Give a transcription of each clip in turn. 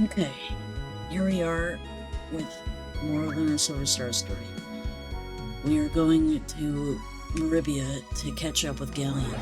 Okay, here we are with more Lunar Silver Star story. We are going to Meribia to catch up with Ghaleon.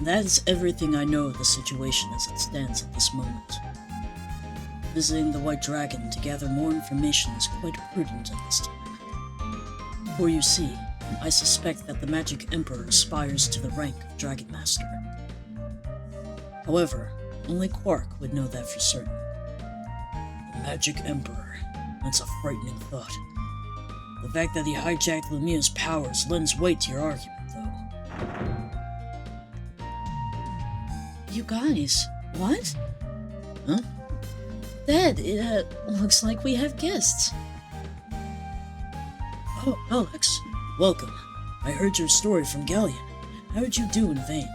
That is everything I know of the situation as it stands at this moment. Visiting the White Dragon to gather more information is quite prudent at this time. For you see, I suspect that the Magic Emperor aspires to the rank of Dragon Master. However, only Quark would know that for certain. The Magic Emperor. That's a frightening thought. The fact that he hijacked Lemieux's powers lends weight to your argument, though. You guys, what? Huh? Dad, it looks like we have guests. Oh, Alex, welcome. I heard your story from Ghaleon. How did you do in vain?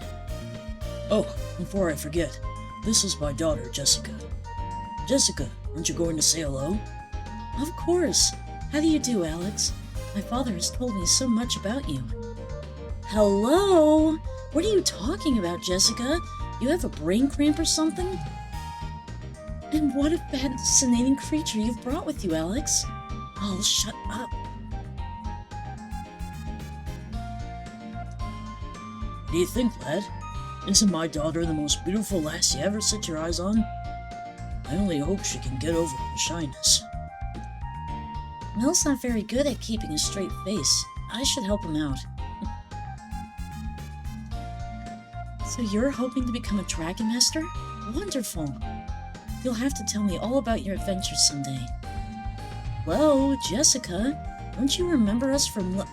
Oh, before I forget, this is my daughter, Jessica. Jessica, aren't you going to say hello? Of course. How do you do, Alex? My father has told me so much about you. Hello? What are you talking about, Jessica? You have a brain cramp or something? And what a fascinating creature you've brought with you, Alex. Oh, shut up. What do you think, lad? Isn't my daughter the most beautiful lass you ever set your eyes on? I only hope she can get over her shyness. Mel's not very good at keeping a straight face. I should help him out. So you're hoping to become a Dragon Master? Wonderful. You'll have to tell me all about your adventures someday. Hello, Jessica. Don't you remember us from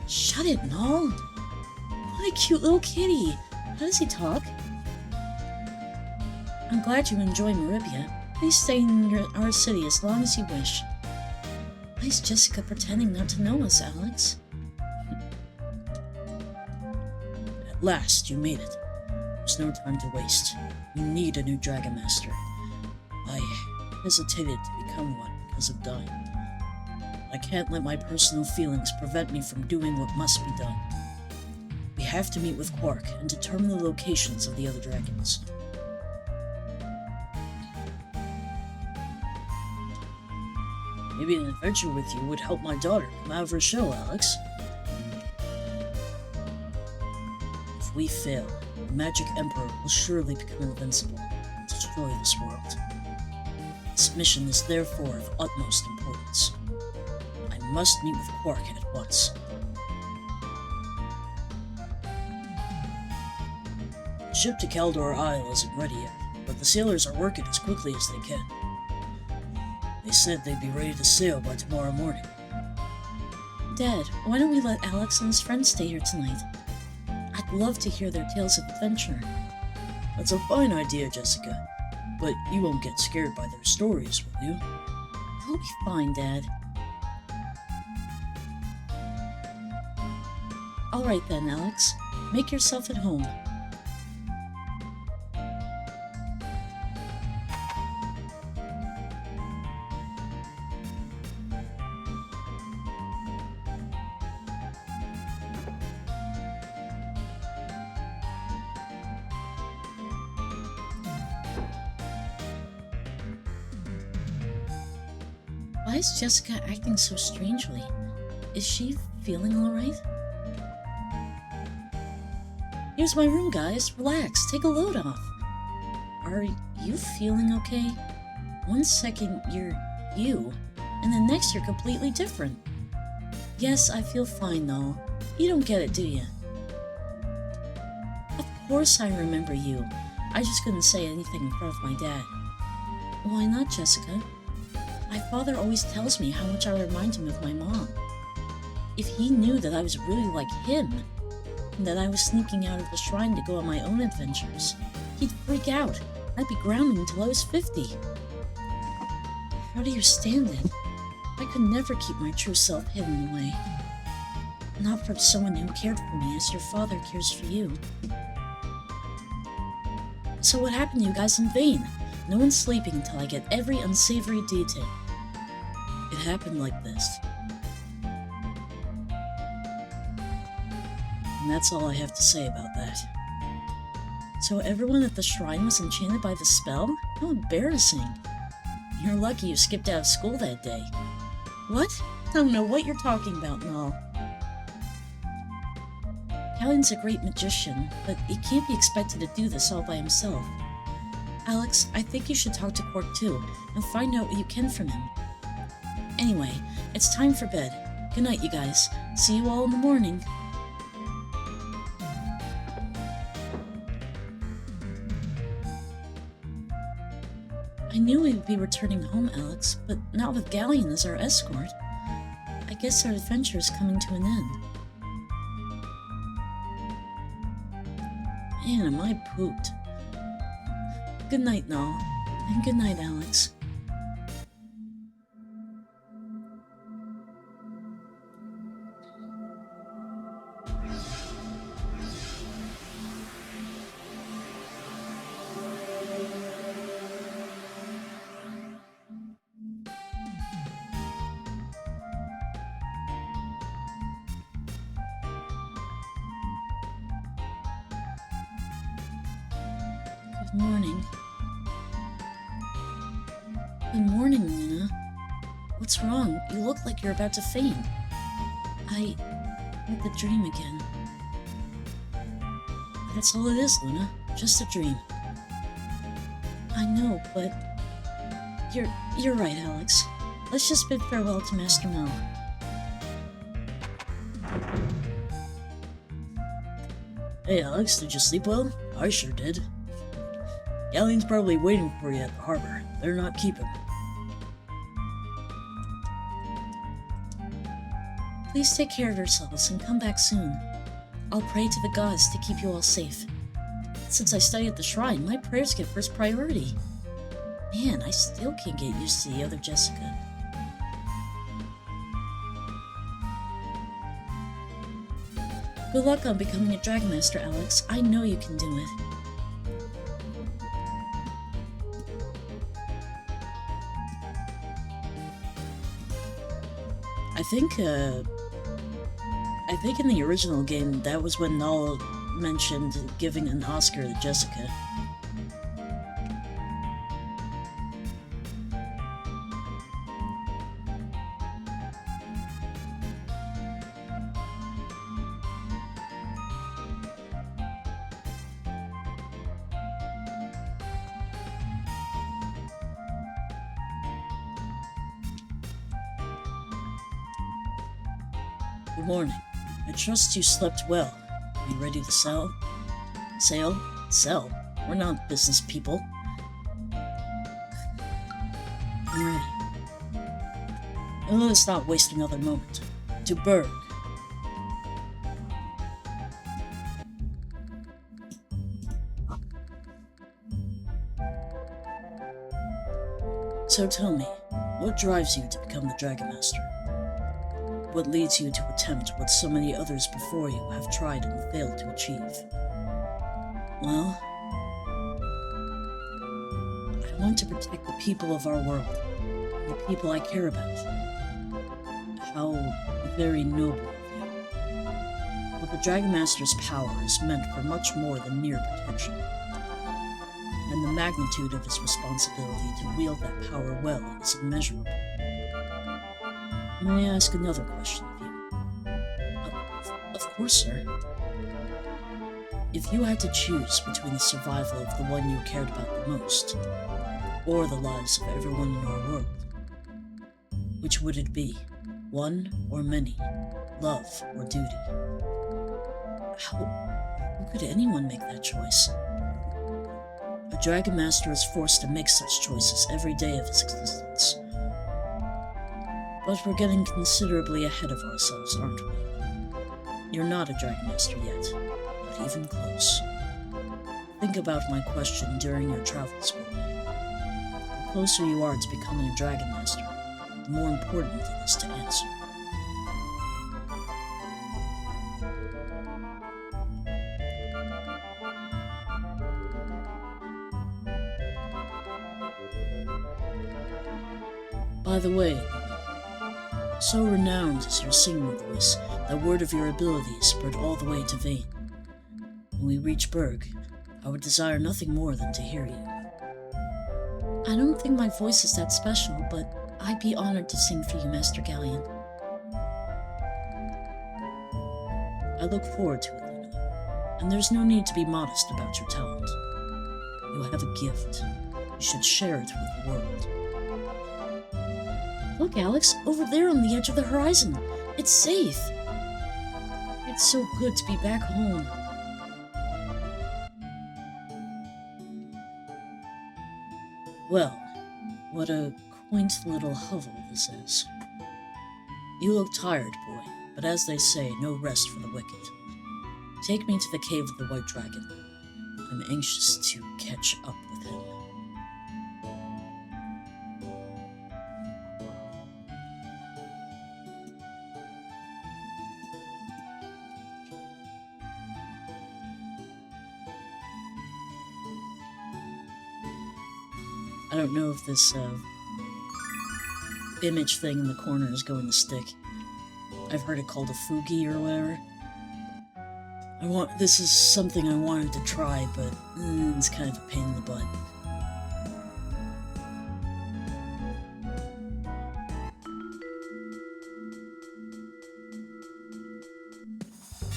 Shut it, Null. What a cute little kitty. How does he talk? I'm glad you enjoy Meribia. Please stay in our city as long as you wish. Why is Jessica pretending not to know us, Alex? At last, you made it. There's no time to waste. We need a new Dragon Master. I hesitated to become one because of dying. I can't let my personal feelings prevent me from doing what must be done. We have to meet with Quark and determine the locations of the other dragons. Maybe an adventure with you would help my daughter come out of her shell, Alex. If we fail, the Magic Emperor will surely become invincible and destroy this world. This mission is therefore of utmost importance. I must meet with Quark at once. The ship to Caldor Isle isn't ready yet, but the sailors are working as quickly as they can. They said they'd be ready to sail by tomorrow morning. Dad, why don't we let Alex and his friends stay here tonight? I'd love to hear their tales of adventure. That's a fine idea, Jessica. But you won't get scared by their stories, will you? I'll be fine, Dad. All right then, Alex. Make yourself at home. Why is Jessica acting so strangely? Is she feeling alright? Here's my room, guys. Relax. Take a load off. Are you feeling okay? One second you're you, and the next you're completely different. Yes, I feel fine, though. You don't get it, do you? Of course I remember you. I just couldn't say anything in front of my dad. Why not, Jessica? My father always tells me how much I remind him of my mom. If he knew that I was really like him, and that I was sneaking out of the shrine to go on my own adventures, he'd freak out. I'd be grounded until I was 50. How do you stand it? I could never keep my true self hidden away. Not from someone who cared for me as your father cares for you. So what happened to you guys in Vane? No one's sleeping until I get every unsavory detail. It happened like this. And that's all I have to say about that. So everyone at the shrine was enchanted by the spell? How embarrassing. You're lucky you skipped out of school that day. What? I don't know what you're talking about, Null. Ghaleon's a great magician, but he can't be expected to do this all by himself. Alex, I think you should talk to Quark too, and find out what you can from him. Anyway, it's time for bed. Good night, you guys. See you all in the morning. I knew we would be returning home, Alex, but not with Ghaleon as our escort. I guess our adventure is coming to an end. Man, am I pooped. Good night, Null. And good night, Alex. Good morning. Good morning, Luna. What's wrong? You look like you're about to faint. I had the dream again. That's all it is, Luna. Just a dream. I know, but you're right, Alex. Let's just bid farewell to Master Mel. Hey, Alex, did you sleep well? I sure did. Ghaleon's probably waiting for you at the harbor. Better not keep him. Please take care of yourselves and come back soon. I'll pray to the gods to keep you all safe. Since I study at the shrine, my prayers get first priority. Man, I still can't get used to the other Jessica. Good luck on becoming a Dragon Master, Alex. I know you can do it. I think in the original game, that was when Null mentioned giving an Oscar to Jessica. Good morning. I trust you slept well. Are you ready to sail? Sail? Sell? We're not business people. I'm ready. And let us not waste another moment. To Berg. So tell me, what drives you to become the Dragon Master? What leads you to attempt what so many others before you have tried and failed to achieve? Well, I want to protect the people of our world, and the people I care about. How very noble of you. But the Dragon Master's power is meant for much more than mere protection, and the magnitude of his responsibility to wield that power well is immeasurable. May I ask another question of you? Of course, sir. If you had to choose between the survival of the one you cared about the most, or the lives of everyone in our world, which would it be? One or many? Love or duty? How could anyone make that choice? A Dragon Master is forced to make such choices every day of his existence. But we're getting considerably ahead of ourselves, aren't we? You're not a Dragon Master yet, not even close. Think about my question during your travels, boy. The closer you are to becoming a Dragon Master, the more important it is to answer. By the way, so renowned is your singing voice that word of your abilities spread all the way to Vane. When we reach Berg, I would desire nothing more than to hear you. I don't think my voice is that special, but I'd be honored to sing for you, Master Ghaleon. I look forward to it, Luna, and there's no need to be modest about your talent. You have a gift. You should share it with the world. Look, Alex, over there on the edge of the horizon. It's safe. It's so good to be back home. Well, what a quaint little hovel this is. You look tired, boy, but as they say, no rest for the wicked. Take me to the cave of the White Dragon. I'm anxious to catch up with him. I don't know if this image thing in the corner is going to stick. I've heard it called a fugi or whatever. This is something I wanted to try, but it's kind of a pain in the butt.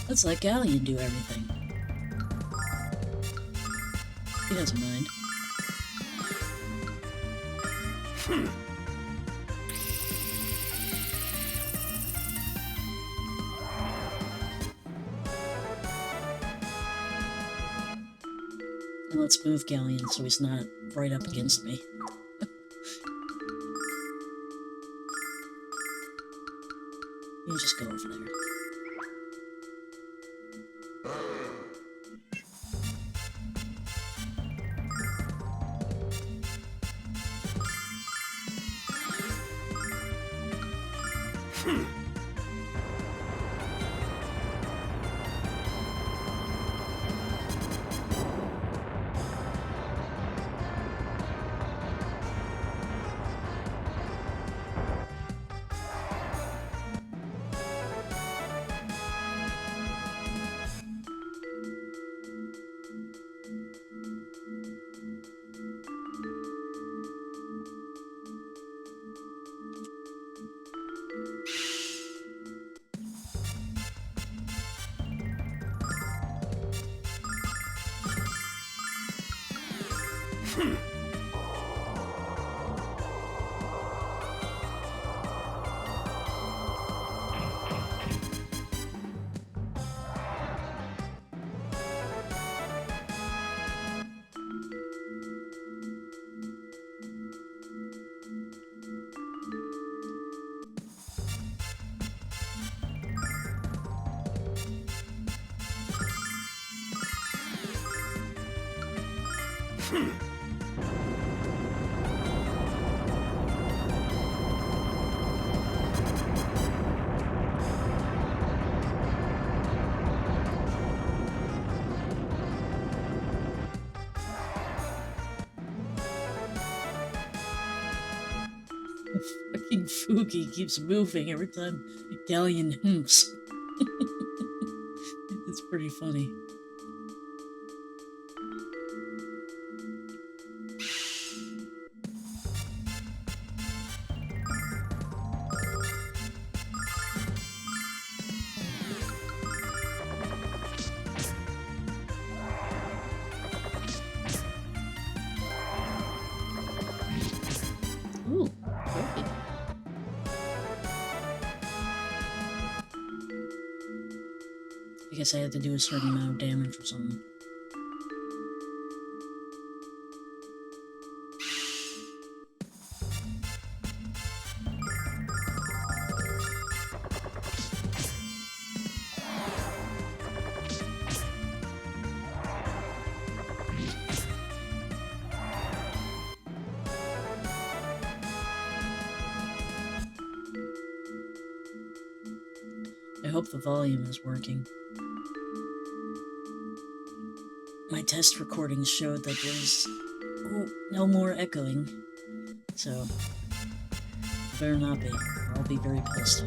Let's let Ghaleon do everything. He doesn't mind. And let's move Ghaleon so he's not right up against me. You just go over there. Fucking Fugi keeps moving every time Ghaleon himps. It's pretty funny. Ooh, perfect. I guess I had to do a certain amount of damage or something. I hope the volume is working. My test recordings showed that there's no more echoing, so better not be, or I'll be very pissed.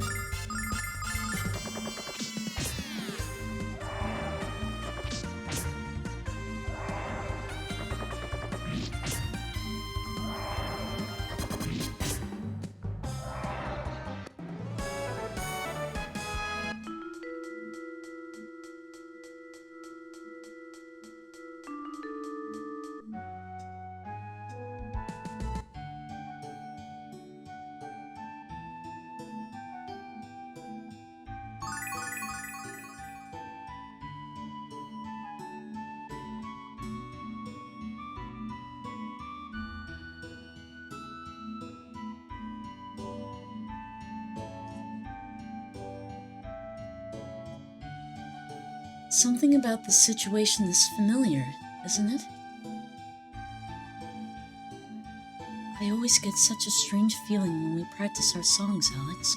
Something about the situation is familiar, isn't it? I always get such a strange feeling when we practice our songs, Alex.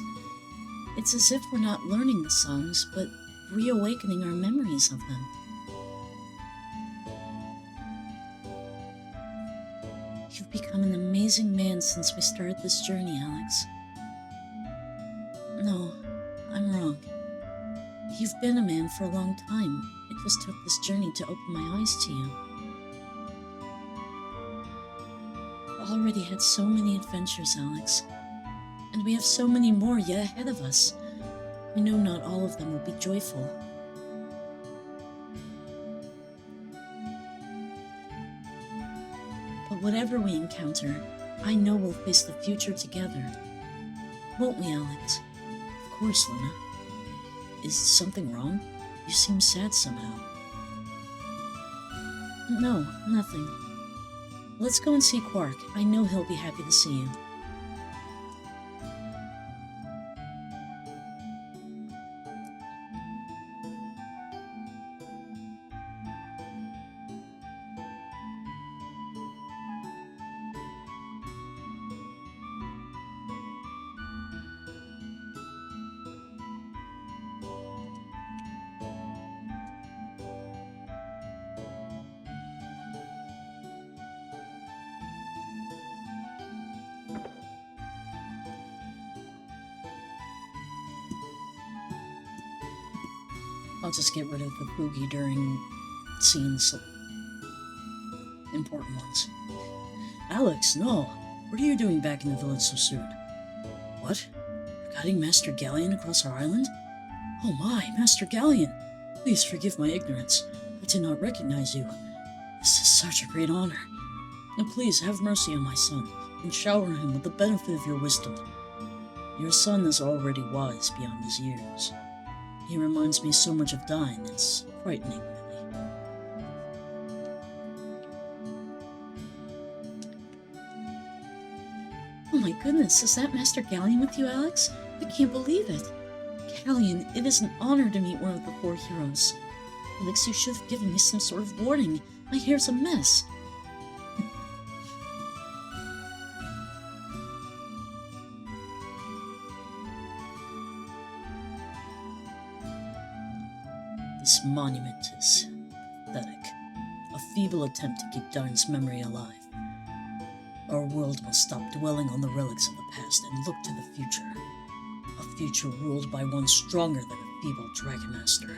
It's as if we're not learning the songs, but reawakening our memories of them. You've become an amazing man since we started this journey, Alex. No, I'm wrong. You've been a man for a long time. It just took this journey to open my eyes to you. I've already had so many adventures, Alex. And we have so many more yet ahead of us. I know not all of them will be joyful. But whatever we encounter, I know we'll face the future together. Won't we, Alex? Of course, Luna. Is something wrong? You seem sad somehow. No, nothing. Let's go and see Quark. I know he'll be happy to see you. I'll just get rid of the boogie during scenes, important ones. Alex, no! What are you doing back in the village so soon? What? You're guiding Master Ghaleon across our island? Oh my, Master Ghaleon! Please forgive my ignorance. I did not recognize you. This is such a great honor. Now please have mercy on my son, and shower him with the benefit of your wisdom. Your son is already wise beyond his years. He reminds me so much of Dine, it's frightening, really. Oh my goodness, is that Master Ghaleon with you, Alex? I can't believe it. Ghaleon, it is an honor to meet one of the four heroes. Alex, you should have given me some sort of warning. My hair's a mess. This monument is pathetic. A feeble attempt to keep Dine's memory alive. Our world must stop dwelling on the relics of the past and look to the future. A future ruled by one stronger than a feeble Dragon Master.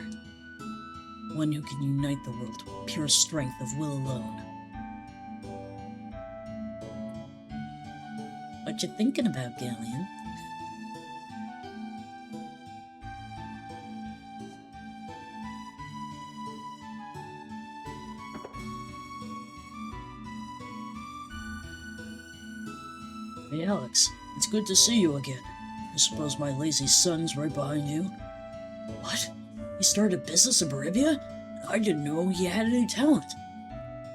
One who can unite the world with pure strength of will alone. What you thinking about, Ghaleon? Hey Alex, it's good to see you again. I suppose my lazy son's right behind you. What? He started a business in Baribia? I didn't know he had any talent.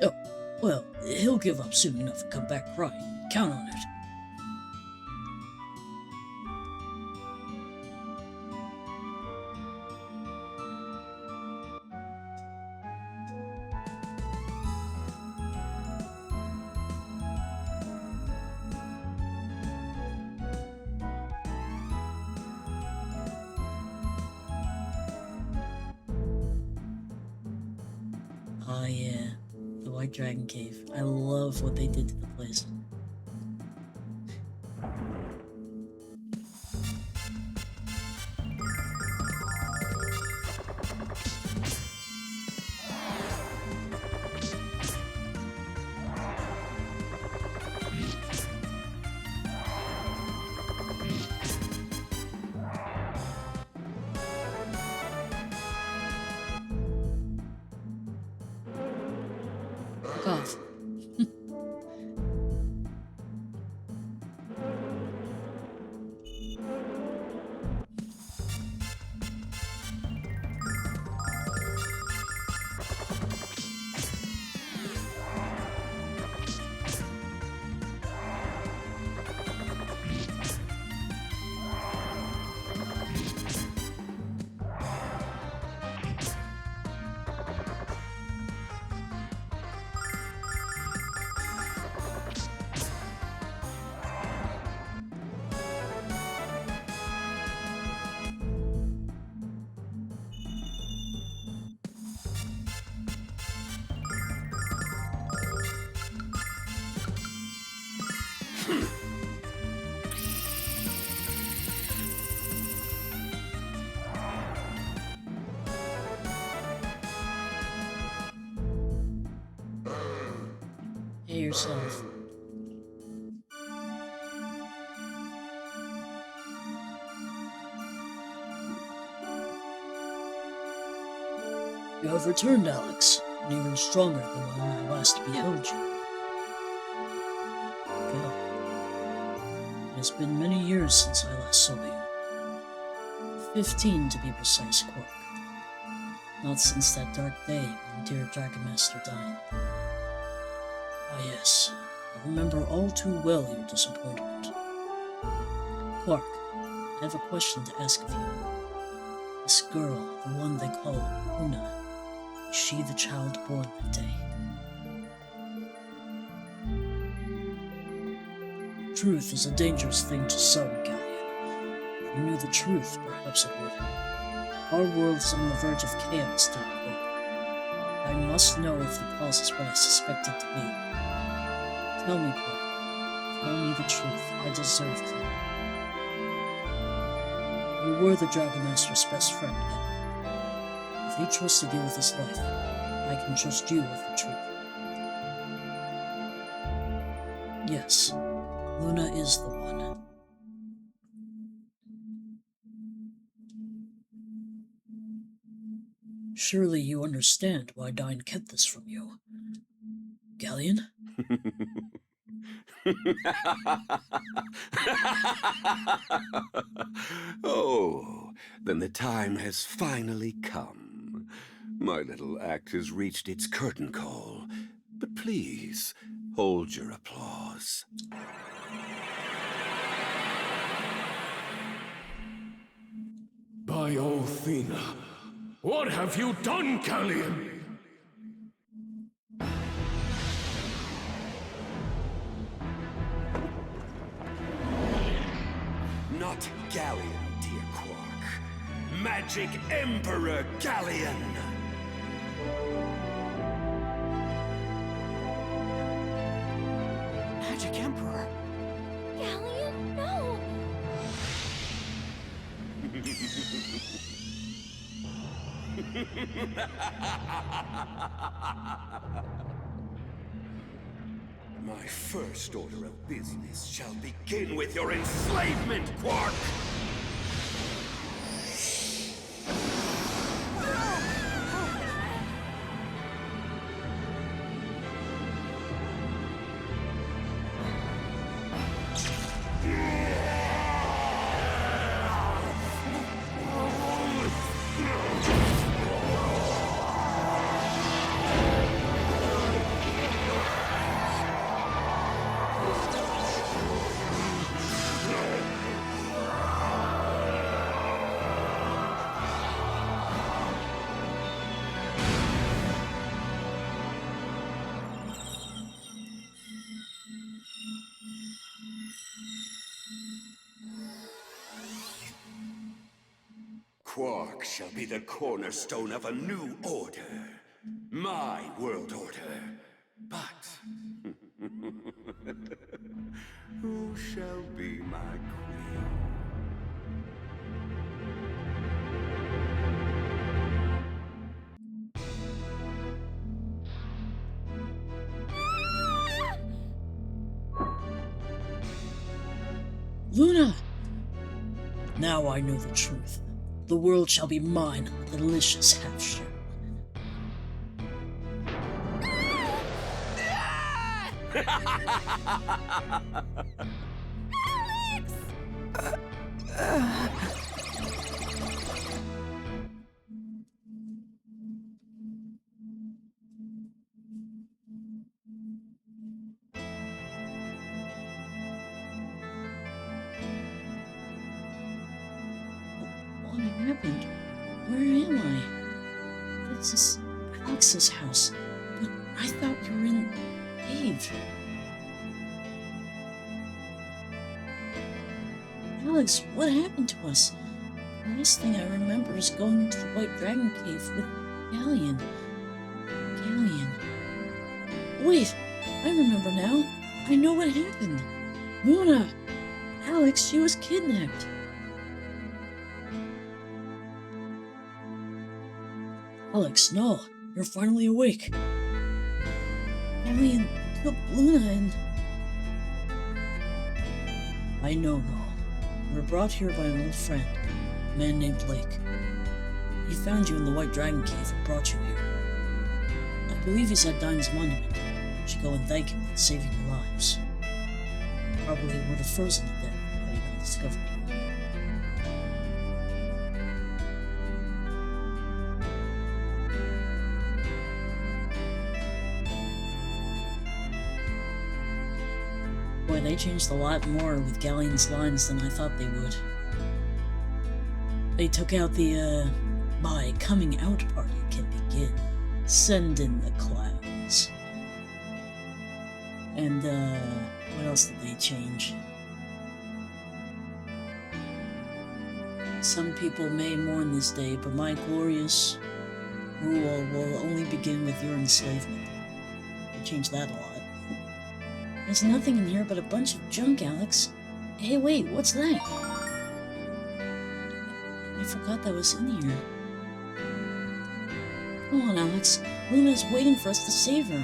Oh, well, he'll give up soon enough and come back crying. Count on it. yeah. The White Dragon Cave. I love what they did to the place. Fuck off. Hey yourself. You have returned, Alex, and even stronger than when I last beheld you. Well, it has been many years since I last saw you. 15 to be precise, Quark. Not since that dark day when dear Dragon Master died. Ah yes, I remember all too well your disappointment. Quark, I have a question to ask of you. This girl, the one they call Lunar, is she the child born that day? Truth is a dangerous thing to some, Ghaleon. If you knew the truth, perhaps it would. Our world is on the verge of chaos, dear Quark. I must know if the cause is what I suspect it to be. Tell me, Quark. Tell me the truth. I deserve to know. You were the Dragon Master's best friend, Ghaleon. If he trusted you with his life, I can trust you with the truth. Yes, Luna is the one. Surely you understand why Dyne kept this from you. Ghaleon? Oh, then the time has finally come. My little act has reached its curtain call, but please, hold your applause. By Othina, what have you done, Ghaleon? Not Ghaleon, dear Quark. Magic Emperor Ghaleon! Magic Emperor? Ghaleon, no! My first order of business shall begin with your enslavement, Quark! Quark shall be the cornerstone of a new order. my world order. But who shall be my queen? Luna! Now I know the truth. The world shall be mine, a delicious half-share. What happened? Where am I? This is Alex's house, but I thought you were in the cave. Alex, what happened to us? The last thing I remember is going into the White Dragon Cave with Ghaleon. Ghaleon. Wait, I remember now. I know what happened. Luna! Alex, she was kidnapped. Alex, no. You're finally awake. Ghaleon took Luna and... I know, Noel. You were brought here by an old friend, a man named Lake. He found you in the White Dragon Cave and brought you here. I believe he's at Dine's monument. You should go and thank him for saving your lives. Probably would have frozen to death had he not discovered you. Boy, they changed a lot more with Ghaleon's lines than I thought they would. They took out the, my coming out party can begin. Send in the clowns. And, what else did they change? Some people may mourn this day, but my glorious rule will only begin with your enslavement. They changed that a lot. There's nothing in here but a bunch of junk, Alex. Hey, wait, what's that? I forgot that was in here. Come on, Alex. Luna's waiting for us to save her.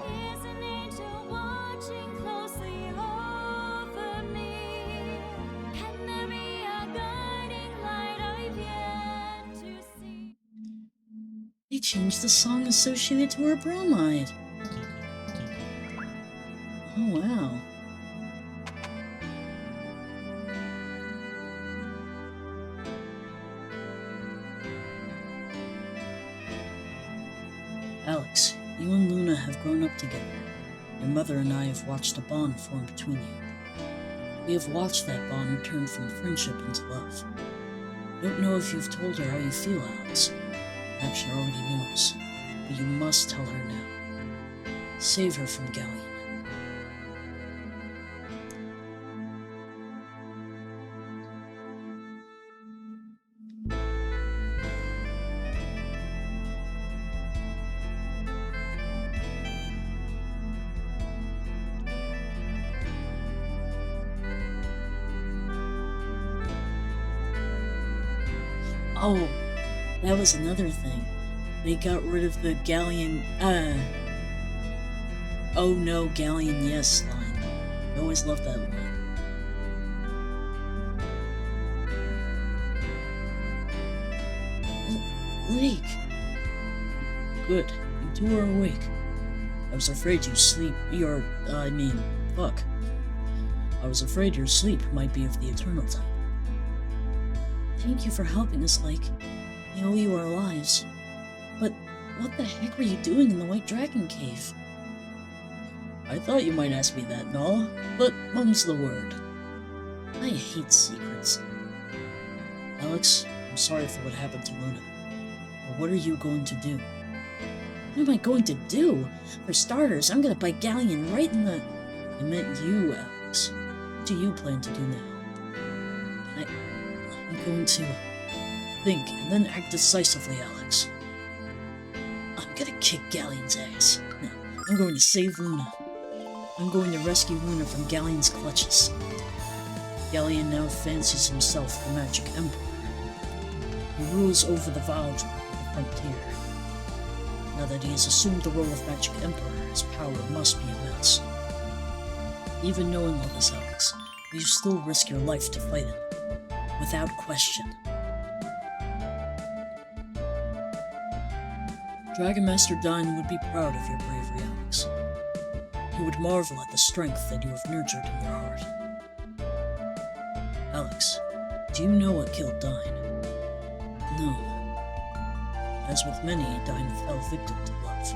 Is an angel watching closely over me? Can there be a guiding light I've yet to see? They changed the song associated to her bromide. Oh, wow. Alex, you and Luna have grown up together. Your mother and I have watched a bond form between you. We have watched that bond turn from friendship into love. I don't know if you've told her how you feel, Alex. Perhaps she already knows. But you must tell her now. Save her from Ghaleon. Oh, that was another thing. They got rid of the Ghaleon, oh no, Ghaleon yes line. I always loved that line. Lake! Good, you two are awake. I was afraid you sleep, fuck. I was afraid your sleep might be of the eternal type. Thank you for helping us, Lake. We owe you our lives. But what the heck were you doing in the White Dragon Cave? I thought you might ask me that, Noel, but mum's the word. I hate secrets. Alex, I'm sorry for what happened to Luna. I But what are you going to do? What am I going to do? For starters, I'm gonna bite Ghaleon right in the... I meant you, Alex. What do you plan to do now? I'm going to think and then act decisively, Alex. I'm gonna kick Ghaleon's ass. No, I'm going to save Luna. I'm going to rescue Luna from Ghaleon's clutches. Ghaleon now fancies himself the Magic Emperor. He rules over the Valdre of the frontier. Now that he has assumed the role of Magic Emperor, his power must be immense. Even knowing all this, Alex, will you still risk your life to fight him? Without question. Dragon Master Dyne would be proud of your bravery, Alex. He would marvel at the strength that you have nurtured in your heart. Alex, do you know what killed Dyne? No. As with many, Dyne fell victim to love.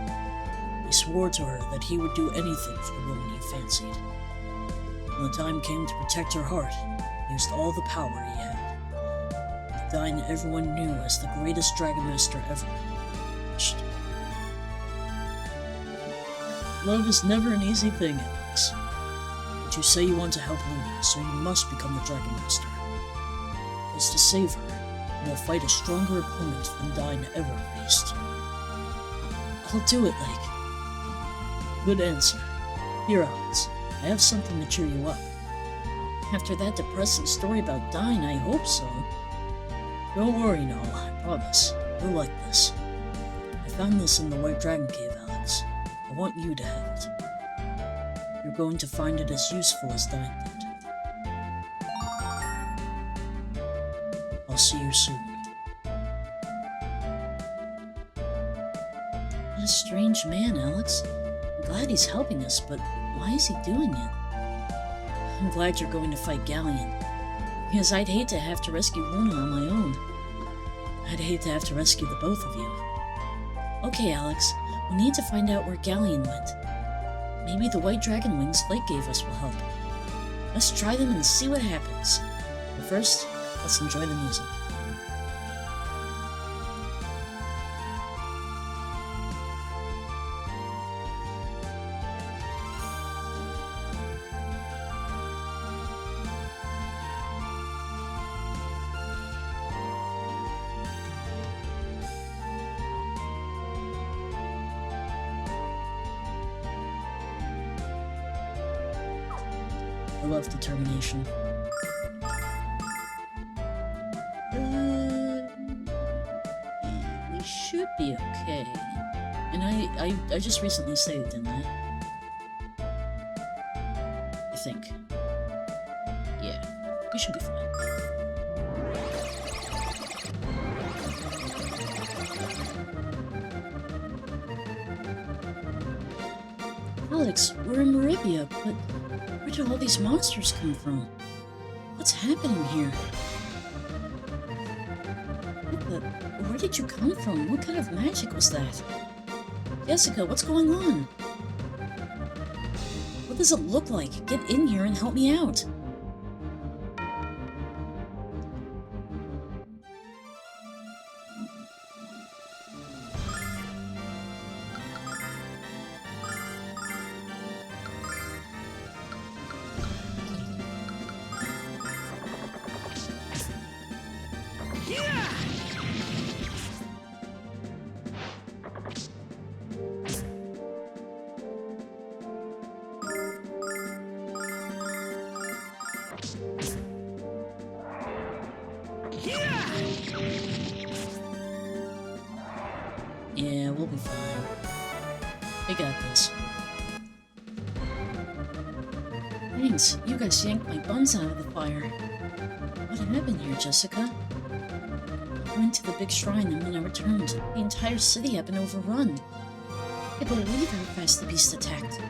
He swore to her that he would do anything for the woman he fancied. When the time came to protect her heart, he used all the power he had. The Dyne everyone knew as the greatest Dragon Master ever. Love is never an easy thing, Alex. But you say you want to help Luna, so you must become the Dragon Master. Because to save her, you will fight a stronger opponent than Dyne ever faced. I'll do it, Lake. Good answer. Here, Alex, I have something to cheer you up. After that depressing story about Dyne, I hope so. Don't worry, Noel, I promise. You'll like this. I found this in the White Dragon Cave, Alex. I want you to have it. You're going to find it as useful as Dyne did. I'll see you soon. What a strange man, Alex. I'm glad he's helping us, but why is he doing it? I'm glad you're going to fight Ghaleon, because I'd hate to have to rescue Luna on my own. I'd hate to have to rescue the both of you. Okay, Alex, we need to find out where Ghaleon went. Maybe the white dragon wings Lake gave us will help. Let's try them and see what happens. But first, let's enjoy the music. I love determination. We should be okay. And I just recently saved, didn't I? I think. Yeah, we should be fine. Alex, we're in Meribia, but where did all these monsters come from? What's happening here? Where did you come from? What kind of magic was that? Jessica, what's going on? What does it look like? Get in here and help me out. Yeah, we'll be fine. We got this. Thanks, you guys yanked my buns out of the fire. What happened here, Jessica? I went to the big shrine and when I returned, the entire city had been overrun. I can't believe how fast the beast attacked.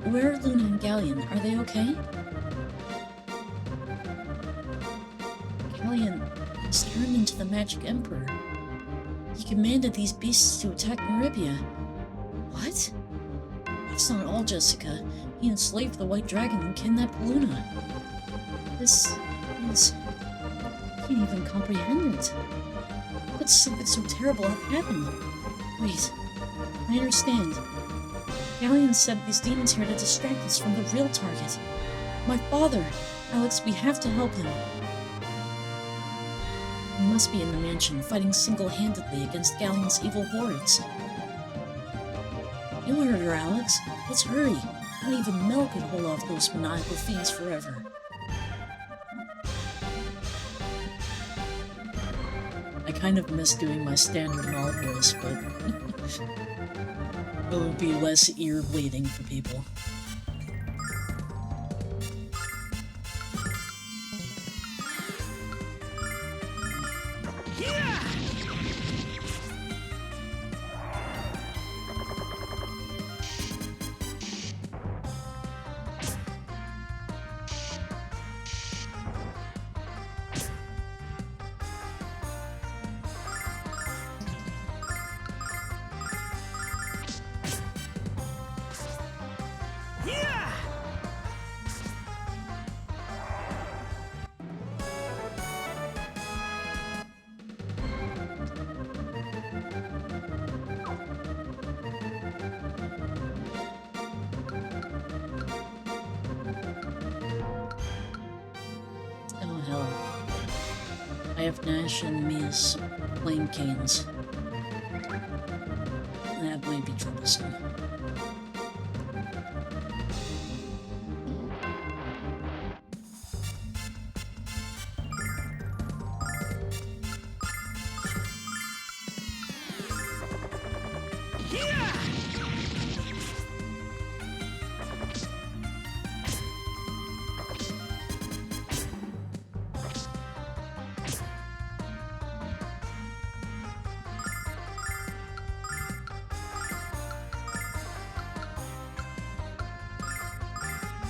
Where are Luna and Ghaleon? Are they okay? Ghaleon has turned into the Magic Emperor. He commanded these beasts to attack Meribia. What? That's not all, Jessica. He enslaved the White Dragon and kidnapped Luna. This is... I can't even comprehend it. What could something so terrible have happened? Wait, I understand. Ghaleon said these demons here to distract us from the real target. My father! Alex, we have to help him. He must be in the mansion, fighting single-handedly against Ghaleon's evil hordes. You heard her, Alex. Let's hurry. Not even Mel could hold off those maniacal fiends forever. I kind of miss doing my standard Mel voice, but it would be less ear bleeding for people. Oh hell. I have Nash and Mia's playing canes. That might be troublesome.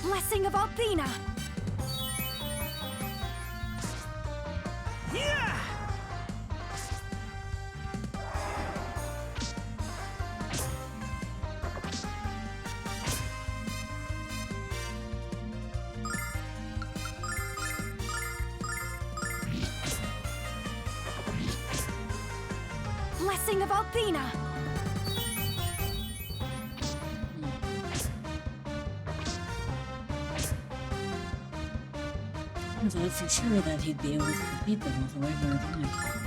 Blessing of Althena! Blessing of Althena! I thought for sure that he'd be able to defeat them with a regular attack.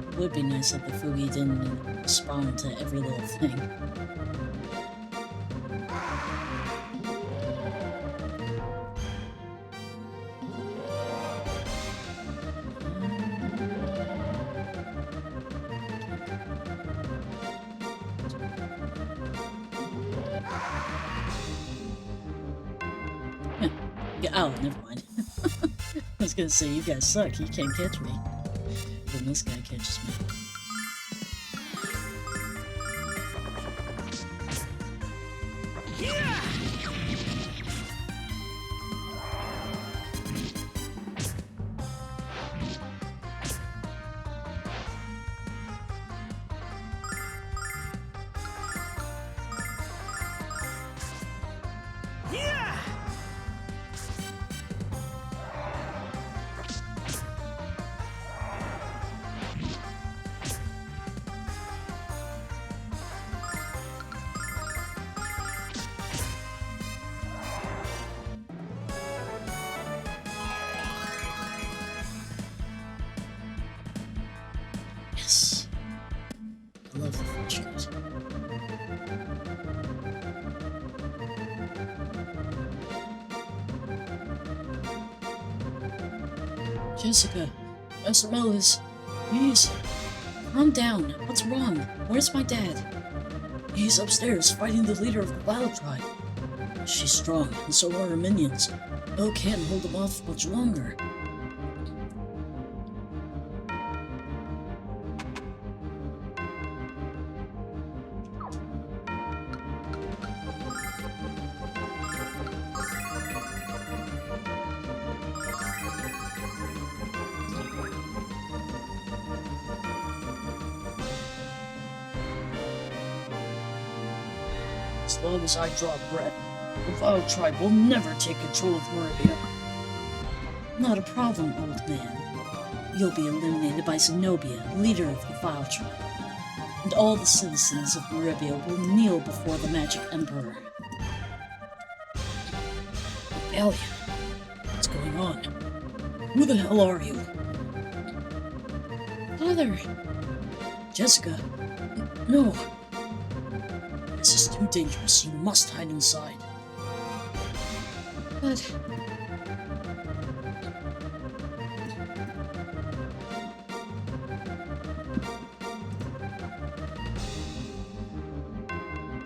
It would be nice if the Fugi didn't respond to every little thing. Yeah, oh, never mind. I was gonna say, you guys suck. You can't catch me. Then this guy catches me. Yes. I love the features. Jessica, Esmeralda, please. Calm down. What's wrong? Where's my dad? He's upstairs fighting the leader of the Battle Tribe. She's strong, and so are her minions. No can't hold them off much longer. As long as I draw breath, the Vile Tribe will never take control of Meribia. Not a problem, old man. You'll be eliminated by Zenobia, leader of the Vile Tribe. And all the citizens of Meribia will kneel before the Magic Emperor. Ghaleon, what's going on? Who the hell are you? Father! Jessica! No! This is too dangerous. You must hide inside. But...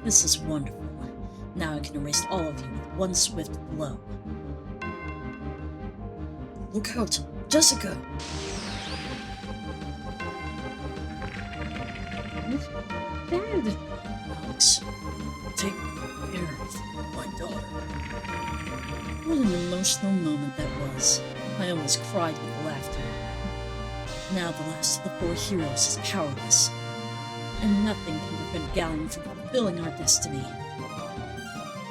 This is wonderful. Now I can erase all of you with one swift blow. Look out! Jessica! Dad! Alex, take care of my daughter. What an emotional moment that was. I almost cried with laughter. Now the last of the four heroes is powerless, and nothing can prevent Ghaleon from fulfilling our destiny.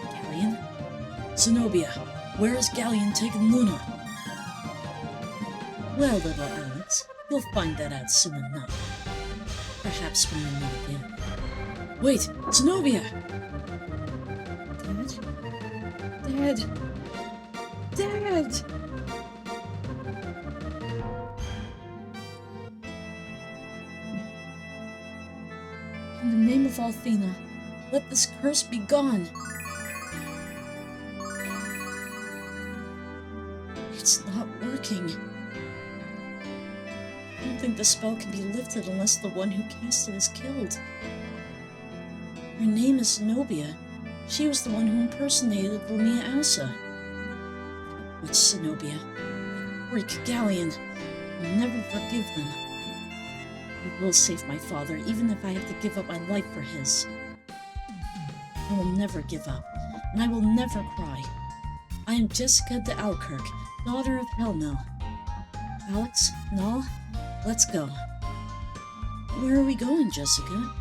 Ghaleon? Zenobia, where has Ghaleon taken Lunar? Well, little Alex, you'll find that out soon enough. Perhaps when we meet again. Wait, Zenobia! Dad? Dad! In the name of Althena, let this curse be gone. It's not working. I don't think the spell can be lifted unless the one who cast it is killed. Her name is Zenobia. She was the one who impersonated Lamia Alsa. Which Zenobia? Freak Ghaleon. I'll never forgive them. I will save my father, even if I have to give up my life for his. I will never give up, and I will never cry. I am Jessica de Alkirk, daughter of Helmel. Alex, Nall, let's go. Where are we going, Jessica?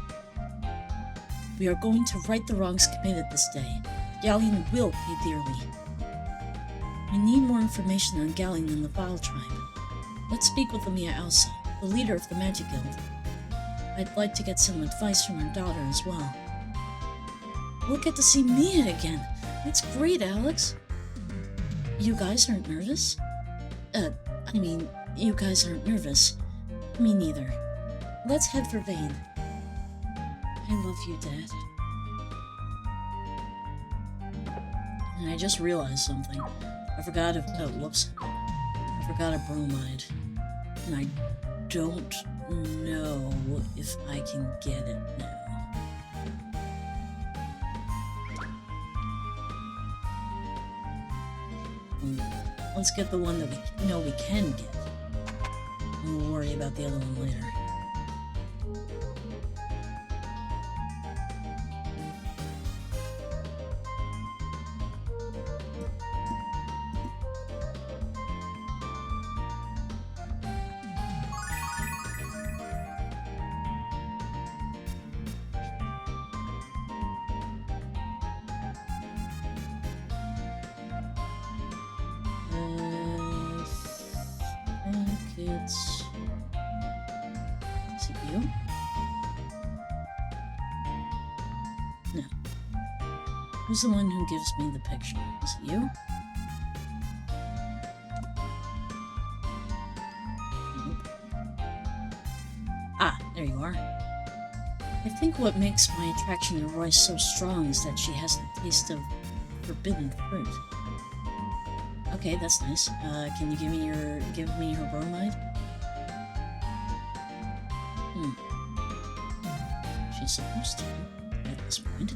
We are going to right the wrongs committed this day. Ghaleon will pay dearly. We need more information on Ghaleon and the Vile Tribe. Let's speak with Lamia Alsa, the leader of the Magic Guild. I'd like to get some advice from her daughter as well. We'll get to see Mia again. That's great, Alex. You guys aren't nervous? You guys aren't nervous. Me neither. Let's head for Vane. I love you, Dad. And I just realized something. I forgot a bromide. And I don't know if I can get it now. Let's get the one that we know we can get. And we'll worry about the other one later. Is it you? No. Who's the one who gives me the picture? Is it you? Nope. Ah, there you are. I think what makes my attraction to Royce so strong is that she has the taste of forbidden fruit. Okay, that's nice. Can you give me her bromide? She's supposed to at this point.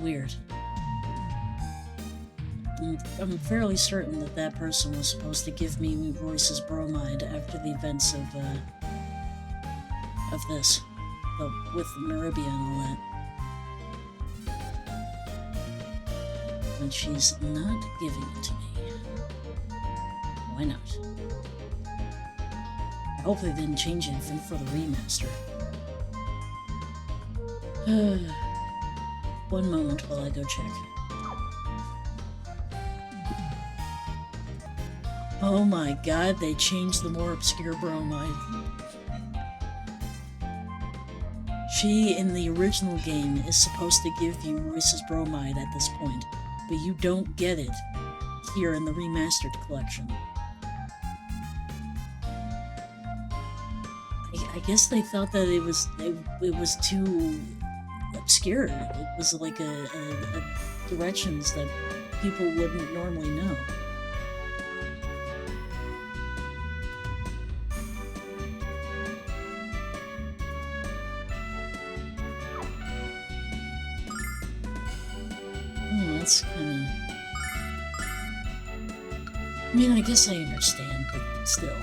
Weird. I'm fairly certain that that person was supposed to give me Royce's bromide after the events of this, with Maribia and all that. But she's not giving it to me. Why not? I hope they didn't change anything for the remaster. One moment while I go check. Oh my god, they changed the more obscure bromide. She, in the original game, is supposed to give you Royce's bromide at this point, but you don't get it here in the Remastered collection. I guess they thought that it was too obscure. It was like a directions that people wouldn't normally know. That's kinda... I mean, I guess I understand, but still.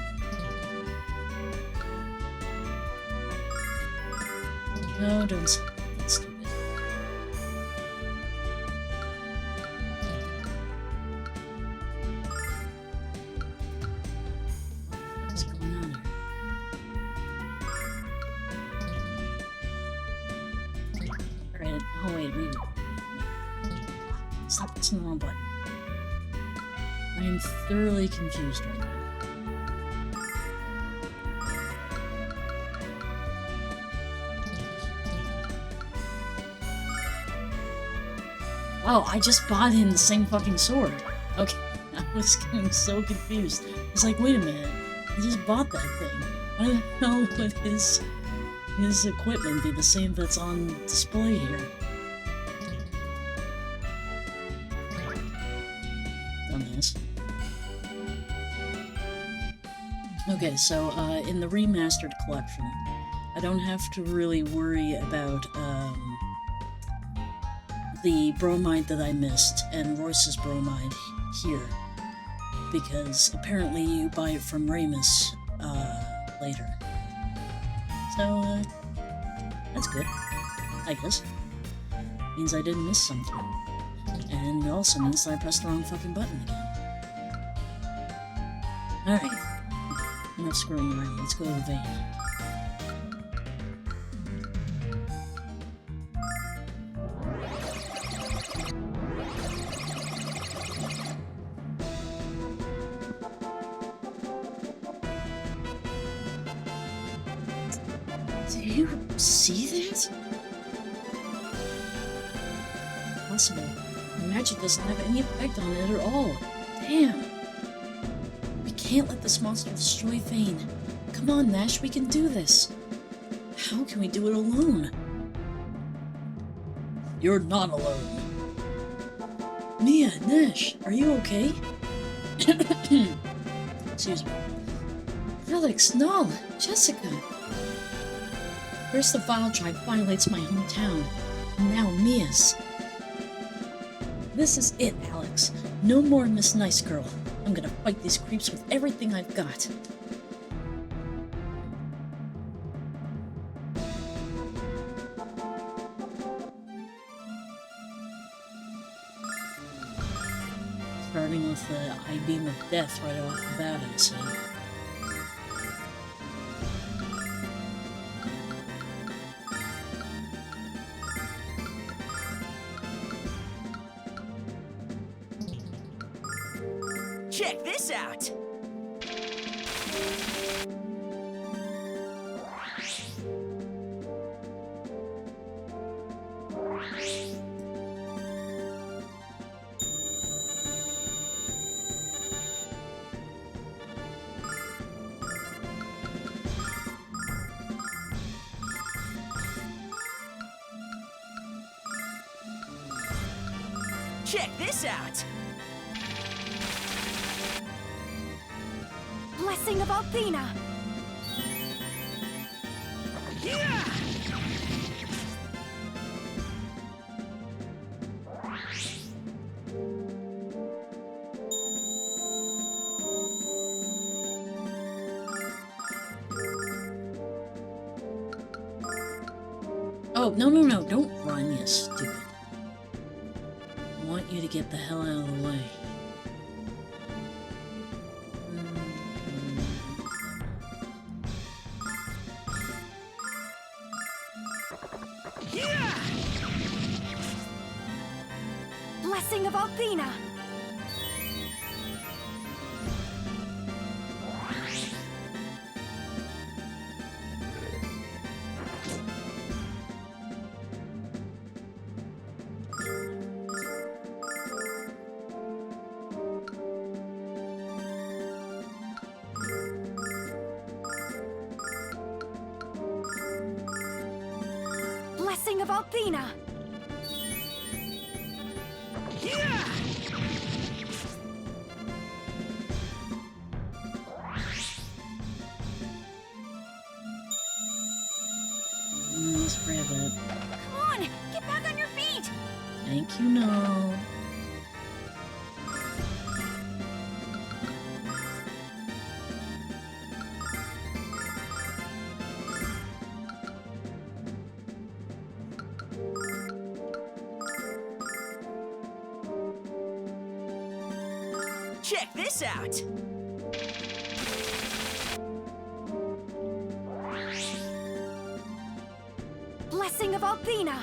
No, don't say that stupid. What's going on here? Alright, oh wait, stop pressing the wrong button. I am thoroughly confused right now. Oh, I just bought him the same fucking sword. Okay, I was getting so confused. It's like, wait a minute, I just bought that thing. Why the hell would his equipment be the same that's on display here? Dumbass. Okay, so in the Remastered collection, I don't have to really worry about the bromide that I missed and Royce's bromide here, because apparently you buy it from Ramus later. So that's good, I guess. Means I didn't miss something. And it also means that I pressed the wrong fucking button again. Alright. Enough screwing around, let's go to the vein. Do you see that? Impossible. The magic doesn't have any effect on it at all. Damn. We can't let this monster destroy Vane. Come on, Nash, we can do this. How can we do it alone? You're not alone. Mia, Nash, are you okay? Excuse me. Alex, no! Jessica! First the Vile Tribe violates my hometown, and now Mia's. This is it, Alex. No more Miss Nice Girl. I'm gonna fight these creeps with everything I've got. Starting with the I-beam of death right off the bat, I see. Check this out! Check this out! Blessing of Althena. Yeah! Oh, no, don't run, you stupid. I want you to get the hell out of the way. Yeah! Blessing of Althena. Blessing of Althena. Yeah! Let's grab it. Come on, get back on your feet. Thank you, no. Check this out! Blessing of Althena.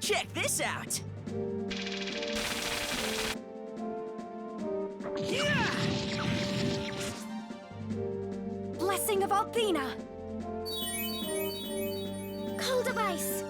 Check this out! Yeah! Blessing of Althena. Caldor Isle.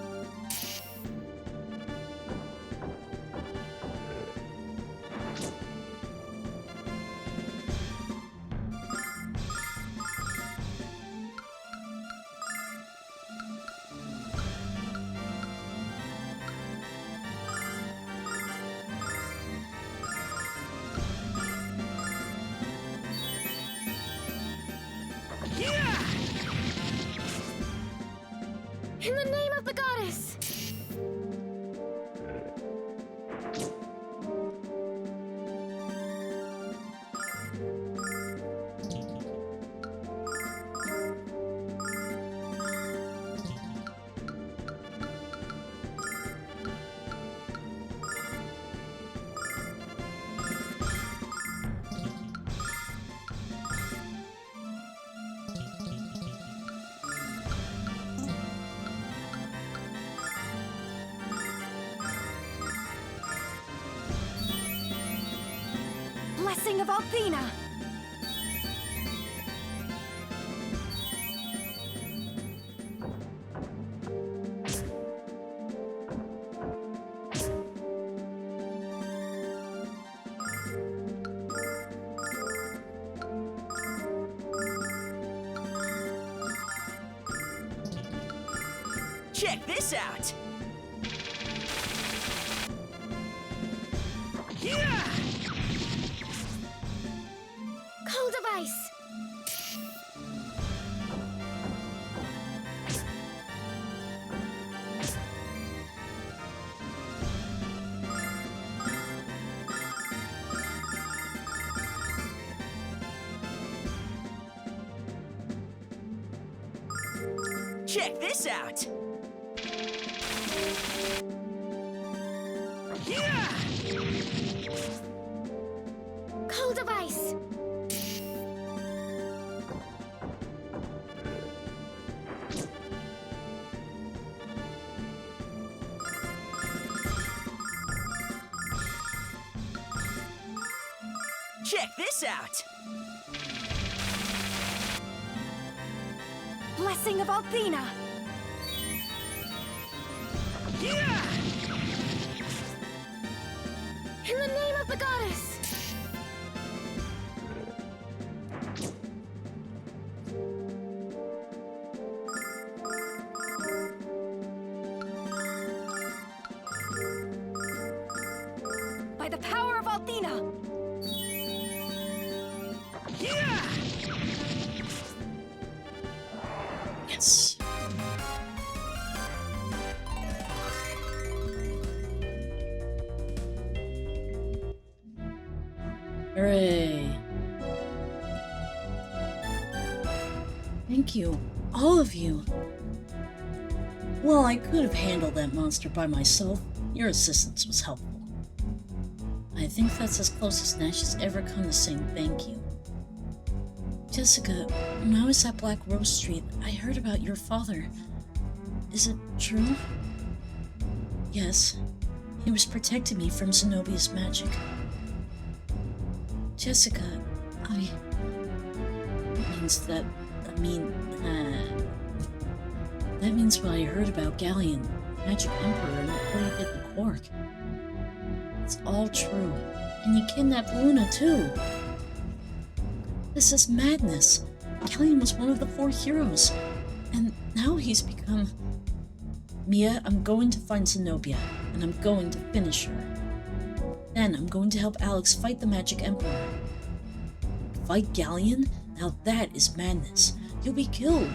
Yeah! In the name of the goddess. Blessing of Althena. Check this out! Yeah! Cold device! Check this out! Yeah! Cold device! Check this out! Blessing of Althena! Yeah! In the name of the goddess! By the power of Althena! Yeah! Yes. Hooray. Thank you, all of you. Well, I could have handled that monster by myself. Your assistance was helpful. I think that's as close as Nash has ever come to saying thank you. Jessica, when I was at Black Rose Street, I heard about your father. Is it true? Yes. He was protecting me from Zenobia's magic. Jessica, that means what I heard about Ghaleon, Magic Emperor, and what he did to Quark. It's all true. And he kidnapped Luna, too. This is madness. Ghaleon was one of the 4 heroes. And now he's become... Mia, I'm going to find Zenobia, and I'm going to finish her. Then I'm going to help Alex fight the Magic Emperor. Fight Ghaleon? Now that is madness. You'll be killed.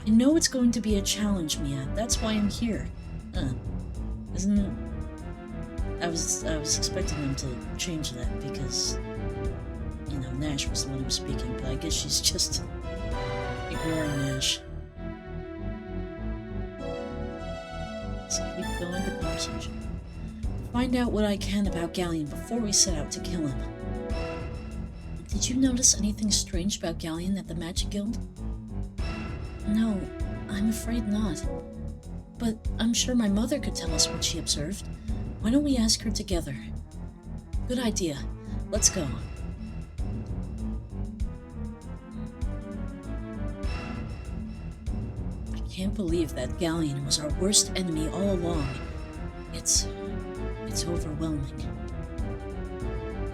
I know it's going to be a challenge, Mia. That's why I'm here. I was expecting them to change that because, you know, Nash was the one who was speaking, but I guess she's just ignoring Nash. Let's keep going the conversation. Find out what I can about Ghaleon before we set out to kill him. Did you notice anything strange about Ghaleon at the Magic Guild? No, I'm afraid not. But I'm sure my mother could tell us what she observed. Why don't we ask her together? Good idea. Let's go. I can't believe that Ghaleon was our worst enemy all along. It's overwhelming.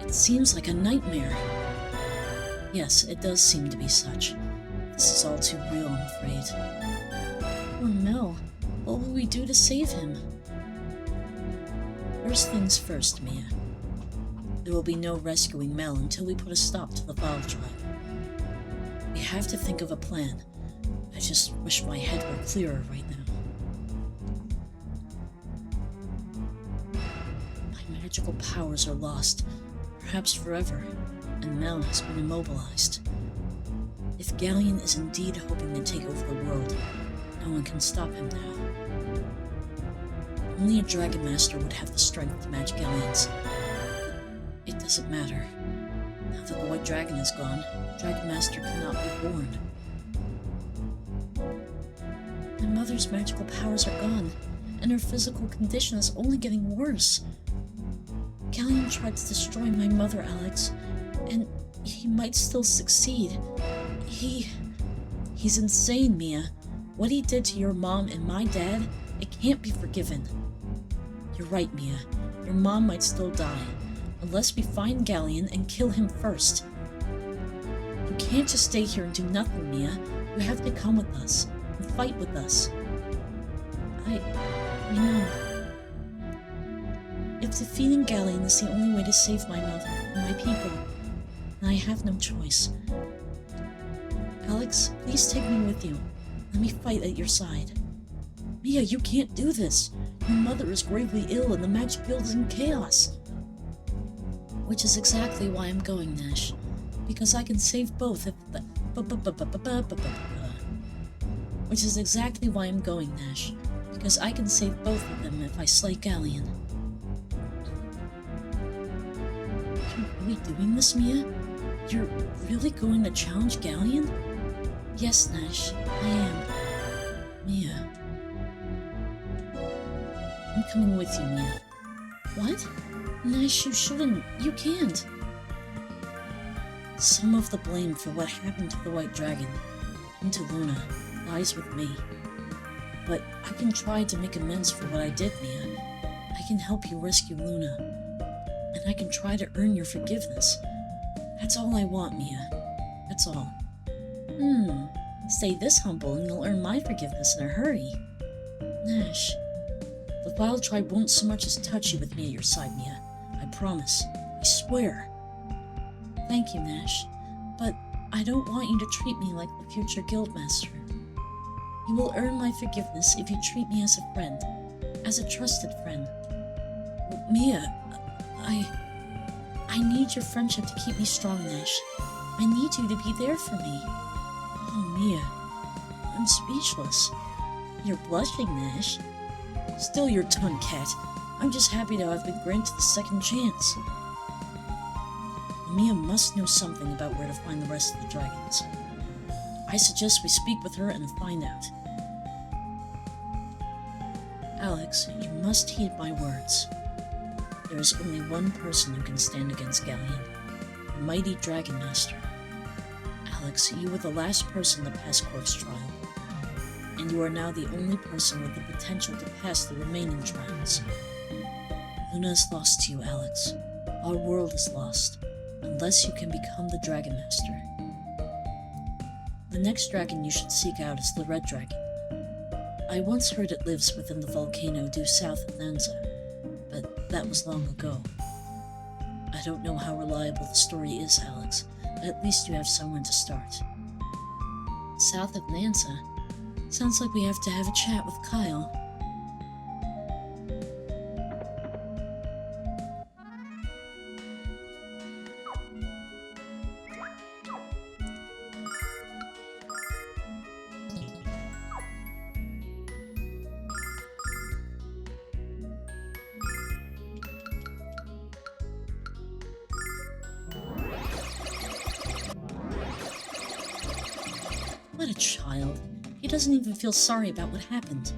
It seems like a nightmare. Yes, it does seem to be such. This is all too real, I'm afraid. Poor Mel. What will we do to save him? First things first, Mia. There will be no rescuing Mel until we put a stop to the Vile Tribe. We have to think of a plan. I just wish my head were clearer right now. My magical powers are lost, perhaps forever, and Mel has been immobilized. If Ghaleon is indeed hoping to take over the world, no one can stop him now. Only a Dragon Master would have the strength to match Ghaleon's. It doesn't matter. Now that the White Dragon is gone, Dragon Master cannot be born. My mother's magical powers are gone, and her physical condition is only getting worse. Ghaleon tried to destroy my mother, Alex, and he might still succeed. He's insane, Mia. What he did to your mom and my dad, it can't be forgiven. You're right, Mia. Your mom might still die, unless we find Ghaleon and kill him first. You can't just stay here and do nothing, Mia. You have to come with us. and fight with us. I know. If defeating Ghaleon is the only way to save my mother and my people, then I have no choice. Alex, please take me with you. Let me fight at your side. Mia, you can't do this. Your mother is gravely ill and the Magic Guild is in chaos. Which is exactly why I'm going, Nash. Because I can save both if the... Which is exactly why I'm going, Nash. Because I can save both of them if I slay Ghaleon. You're really doing this, Mia? You're really going to challenge Ghaleon? Yes, Nash, I am. Mia. I'm coming with you, Mia. What? Nash, you shouldn't. You can't. Some of the blame for what happened to the White Dragon and to Luna lies with me. But I can try to make amends for what I did, Mia. I can help you rescue Luna. And I can try to earn your forgiveness. That's all I want, Mia. That's all. Stay this humble and you'll earn my forgiveness in a hurry. Nash, the Vile Tribe won't so much as touch you with me at your side, Mia. I promise. I swear. Thank you, Nash. But I don't want you to treat me like the future Guildmaster. You will earn my forgiveness if you treat me as a friend. As a trusted friend. Mia, I need your friendship to keep me strong, Nash. I need you to be there for me. Oh, Mia. I'm speechless. You're blushing, Nash. Still your tongue, cat. I'm just happy to have been granted the second chance. Mia must know something about where to find the rest of the dragons. I suggest we speak with her and find out. Alex, you must heed my words. There is only one person who can stand against Ghaleon, the mighty Dragon Master. Alex, you were the last person to pass Cork's trial, and you are now the only person with the potential to pass the remaining trials. Luna is lost to you, Alex. Our world is lost, unless you can become the Dragon Master. The next dragon you should seek out is the Red Dragon. I once heard it lives within the volcano due south of Nanza, but that was long ago. I don't know how reliable the story is, Alex, but at least you have somewhere to start. South of Nanza? Sounds like we have to have a chat with Kyle. What a child. He doesn't even feel sorry about what happened.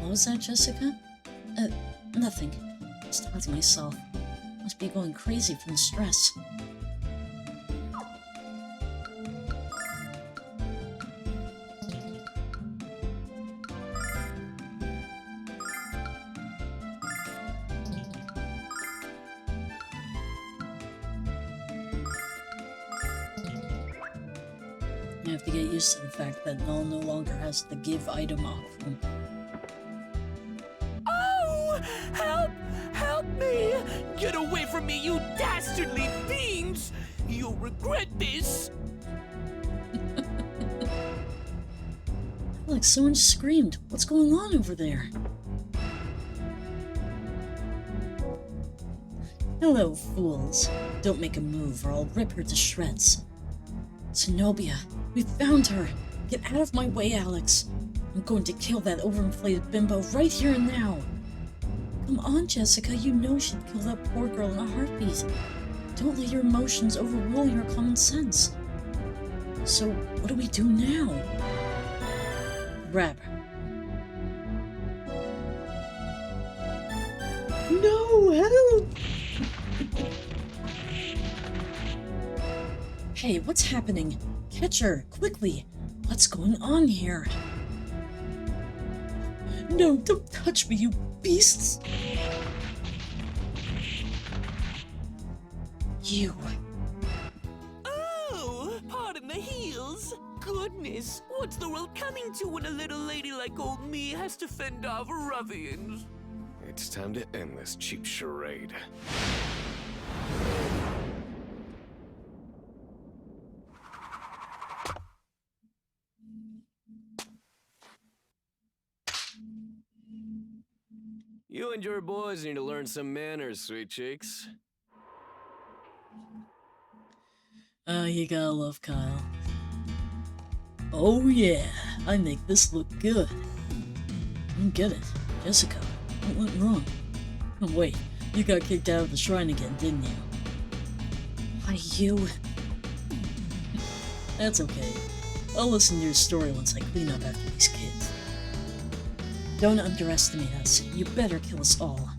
What was that, Jessica? Nothing. Just talking to myself. Must be going crazy from the stress. I have to get used to the fact that Null no longer has the give item option. Oh! Help! Help me! Get away from me, you dastardly fiends! You'll regret this! Alex, someone just screamed. What's going on over there? Hello, fools. Don't make a move or I'll rip her to shreds. Zenobia, we found her! Get out of my way, Alex! I'm going to kill that overinflated bimbo right here and now! Come on, Jessica, you know she'd kill that poor girl in a heartbeat. Don't let your emotions overrule your common sense. So, what do we do now? Grab her. No, help! Hey, what's happening? Catch her, quickly! What's going on here? No, don't touch me, you beasts! You. Oh! Pardon the heels! goodness! What's the world coming to when a little lady like old me has to fend off ruffians? It's time to end this cheap charade. You and your boys need to learn some manners, sweet cheeks. You gotta love Kyle. Oh yeah, I make this look good. I don't get it. Jessica, what went wrong? Oh wait, you got kicked out of the shrine again, didn't you? Why, you... That's okay. I'll listen to your story once I clean up after these kids. Don't underestimate us. You better kill us all.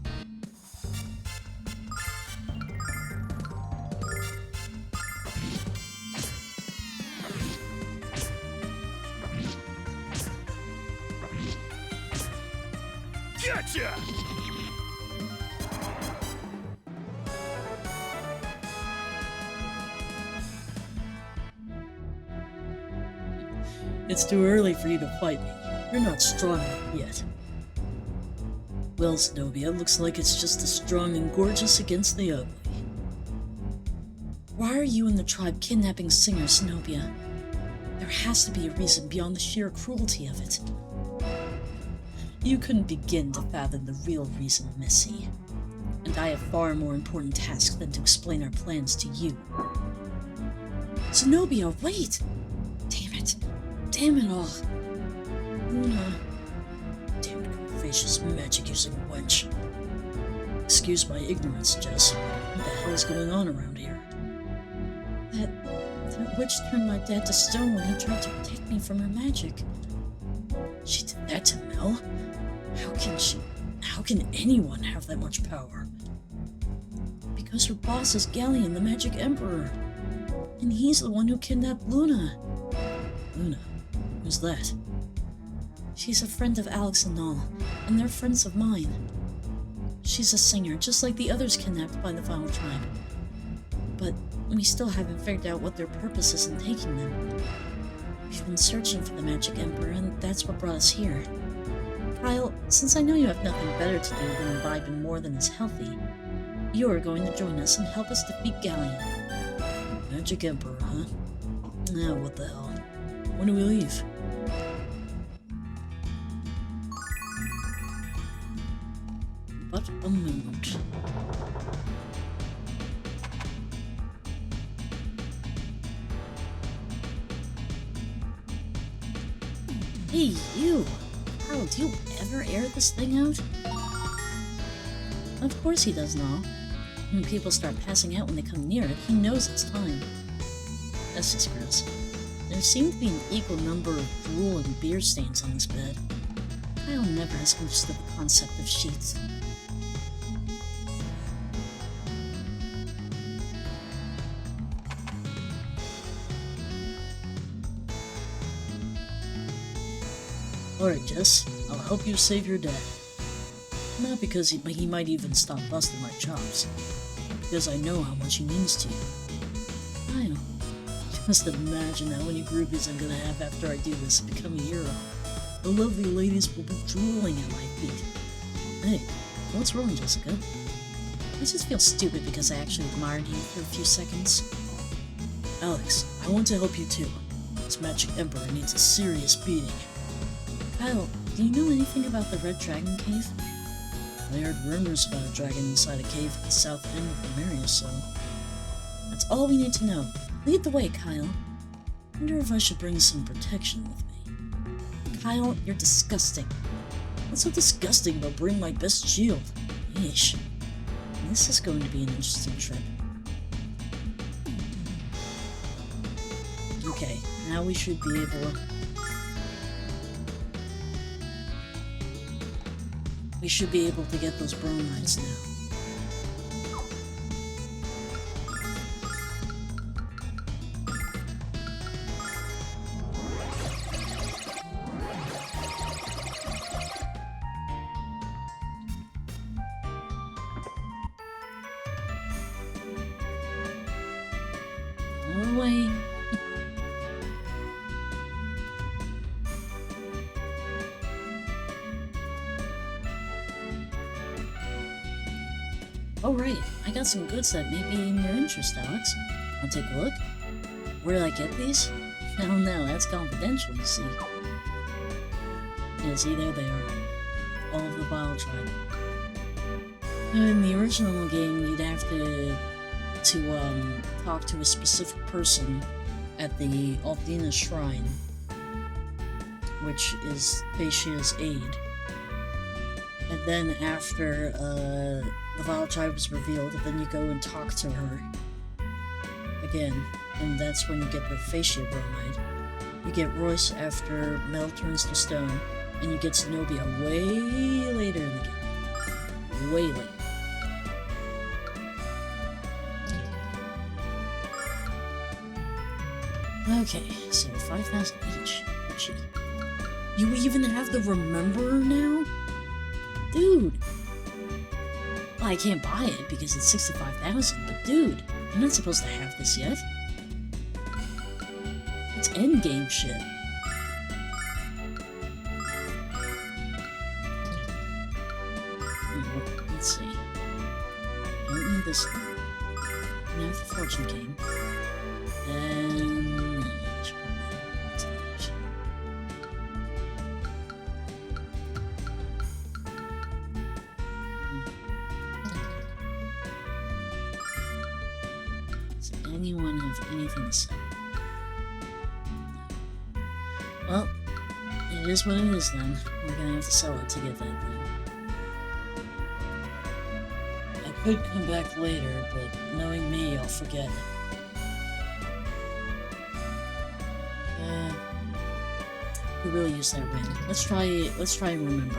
Gotcha! It's too early for you to fight me. You're not strong enough yet. Well, Zenobia, looks like it's just the strong and gorgeous against the ugly. Why are you and the tribe kidnapping Singer, Zenobia? There has to be a reason beyond the sheer cruelty of it. You couldn't begin to fathom the real reason, Missy. And I have far more important tasks than to explain our plans to you. Zenobia, wait! Damn it. Damn it all. Luna. Damn gracious magic-using wench. Excuse my ignorance, Jess. What the hell is going on around here? That witch turned my dad to stone when he tried to protect me from her magic. She did that to Mel? How can anyone have that much power? Because her boss is Ghaleon, the Magic Emperor. And he's the one who kidnapped Luna. Luna? Who's that? She's a friend of Alex and all, and they're friends of mine. She's a singer, just like the others kidnapped by the Final Tribe. But we still haven't figured out what their purpose is in taking them. We've been searching for the Magic Emperor, and that's what brought us here. Kyle, since I know you have nothing better to do than imbibe in more than is healthy, you are going to join us and help us defeat Ghaleon. Magic Emperor, huh? Now, what the hell? When do we leave? But a moment. Hey, you! Kyle, do you ever air this thing out? Of course he does now. When people start passing out when they come near it, he knows it's time. That's just gross. There seemed to be an equal number of drool and beer stains on this bed. Kyle never has understood the concept of sheets. Alright, Jess, I'll help you save your dad. Not because he might even stop busting my chops, but because I know how much he means to you. Kyle. Just imagine how many groupies I'm gonna have after I do this and become a hero. The lovely ladies will be drooling at my feet. Hey, what's wrong, Jessica? I just feel stupid because I actually admired you for a few seconds. Alex, I want to help you too. This Magic Emperor needs a serious beating. Kyle, do you know anything about the Red Dragon Cave? I heard rumors about a dragon inside a cave at the south end of the area, so... That's all we need to know. Lead the way, Kyle. Wonder if I should bring some protection with me. Kyle, you're disgusting. What's so disgusting about bringing my best shield? Yeesh. This is going to be an interesting trip. Okay, now we should be able to... We should be able to get those bromides now. All the way. some goods that may be in your interest, Alex. Wanna take a look? Where did I get these? I don't know, that's confidential, you see. Yeah, see, there they are. All of the Vile Tribe. In the original game, you'd have to talk to a specific person at the Althena Shrine, which is Fascia's aide. And then after the Vile Tribe was revealed, then you go and talk to her again, and that's when you get the Fascia bromide. You get Royce after metal turns to stone, and you get Zenobia way later in the game. Way later. Okay, so 5,000 each. Gee. You even have the Rememberer now? Dude! Well, I can't buy it because it's 65,000, but dude, I'm not supposed to have this yet. It's endgame shit. Let's see. I don't need this one. I have the fortune game. And does anyone have anything to say? Well, it is what it is then. We're gonna have to sell it to get that thing. I could come back later, but knowing me, I'll forget. We really use that ring. Let's try and remember.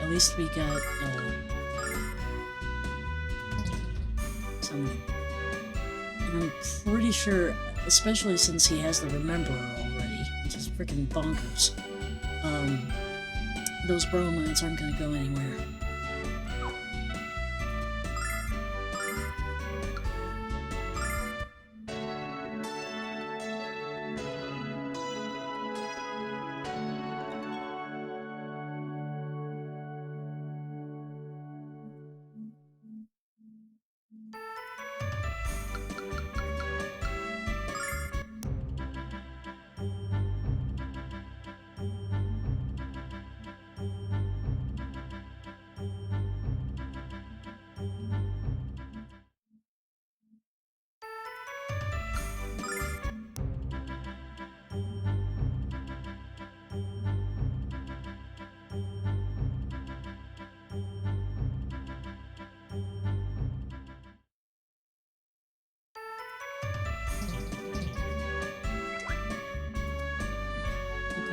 At least we got some. And I'm pretty sure, especially since he has the Rememberer already, which is freaking bonkers. Those bromides aren't gonna go anywhere.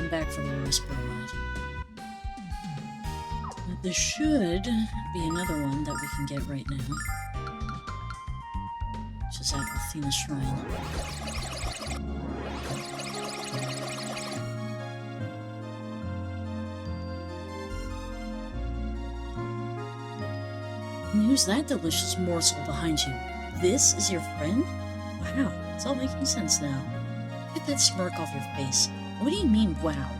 Back for the Royce bromide. There should be another one that we can get right now, which is at Althena Shrine. And who's that delicious morsel behind you? This is your friend? Wow, it's all making sense now. Get that smirk off your face. What do you mean, wow?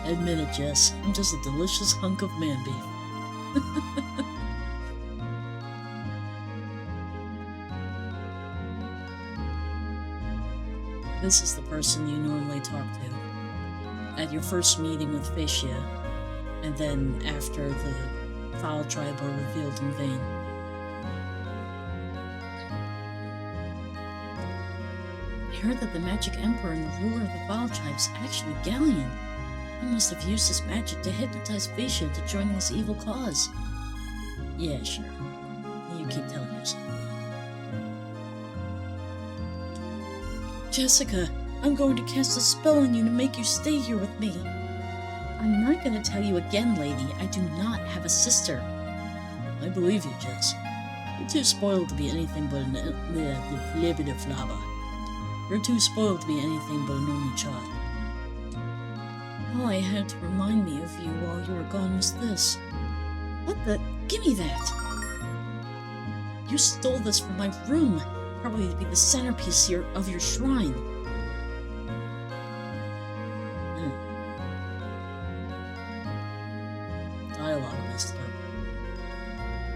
Admit it, Jess. I'm just a delicious hunk of man beef. This is the person you normally talk to at your first meeting with Fascia, and then after the Vile Tribe are revealed in vain. I heard that the Magic Emperor and the ruler of the Vile Tribe is actually Ghaleon. He must have used his magic to hypnotize Fascia to joining his evil cause. Yeah, sure. You keep telling yourself that. Jessica, I'm going to cast a spell on you to make you stay here with me. I'm not going to tell you again, lady. I do not have a sister. I believe you, Jess. You're too spoiled to be anything but an You're too spoiled to be anything but an only child. All I had to remind me of you while you were gone was this. What the? Give me that! You stole this from my room, probably to be the centerpiece here of your shrine. Dialogue messed up.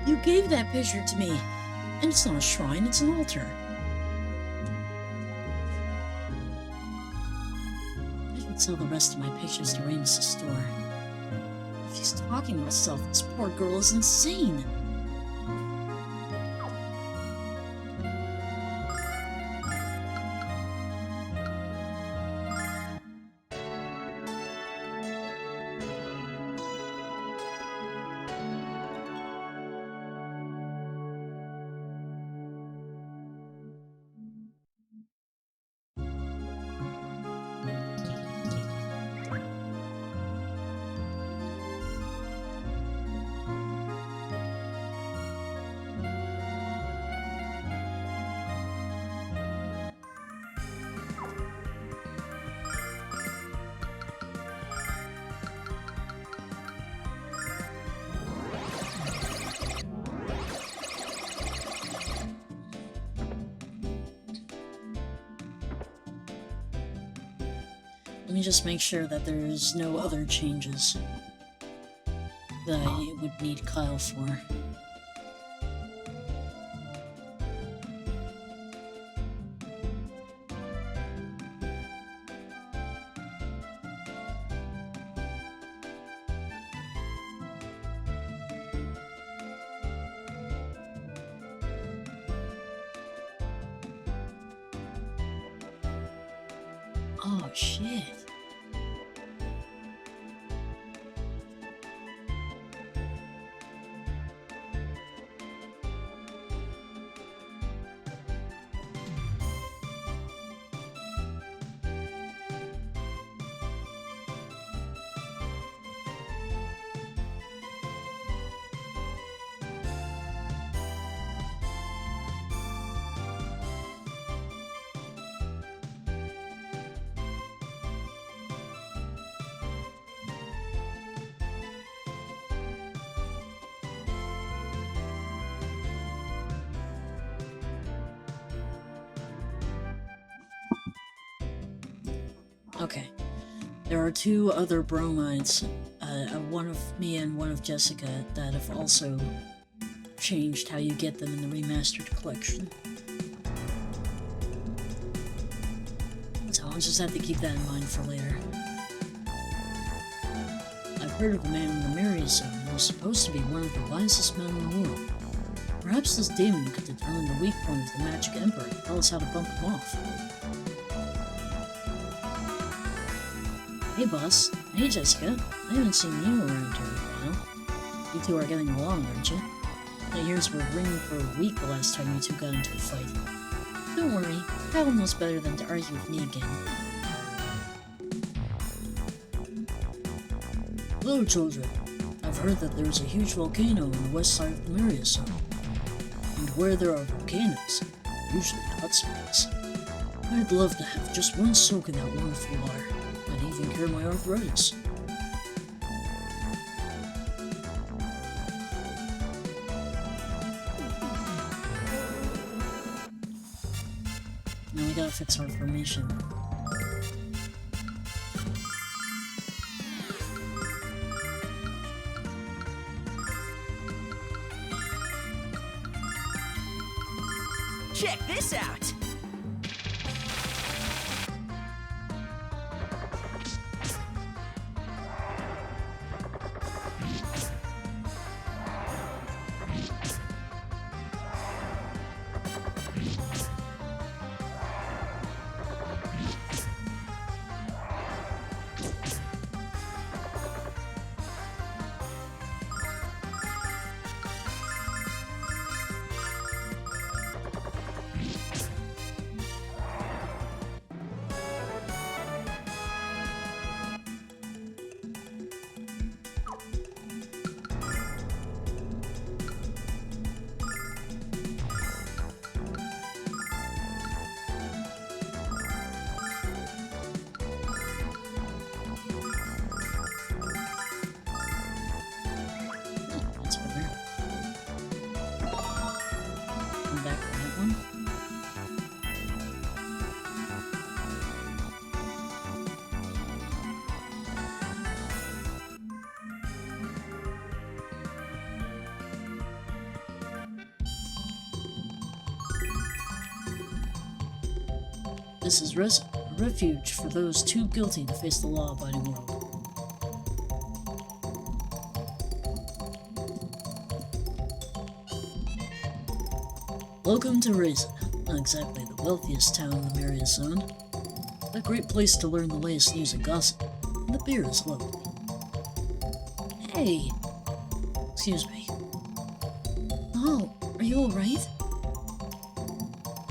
You gave that picture to me. And it's not a shrine, it's an altar. I can sell the rest of my pictures to Ramus' store. If she's talking to herself, this poor girl is insane. Let me just make sure that there's no other changes that I would need Kyle for. Oh, shit. Okay. There are two other bromides, one of me and one of Jessica, that have also changed how you get them in the Remastered collection. So I'll just have to keep that in mind for later. I've heard of the man in the Marius Zone who was supposed to be one of the wisest men in the world. Perhaps this demon could determine the weak point of the Magic Emperor and tell us how to bump him off. Hey, boss. Hey, Jessica. I haven't seen you around here in a while. You two are getting along, aren't you? My ears were ringing for a week the last time you two got into a fight. Don't worry. Kyle knows better than to argue with me again. Hello, children. I've heard that there's a huge volcano on the west side of the Marius Zone. And where there are volcanoes, usually hot springs. I'd love to have just one soak in that wonderful water. I'd even cure my arthritis. Now we gotta fix our formation. Check this out! This is a refuge for those too guilty to face the law-abiding world. Welcome to Raisin, not exactly the wealthiest town in the Marius Zone. A great place to learn the latest news and gossip, and the beer is lovely. Hey! Excuse me. Oh, are you alright?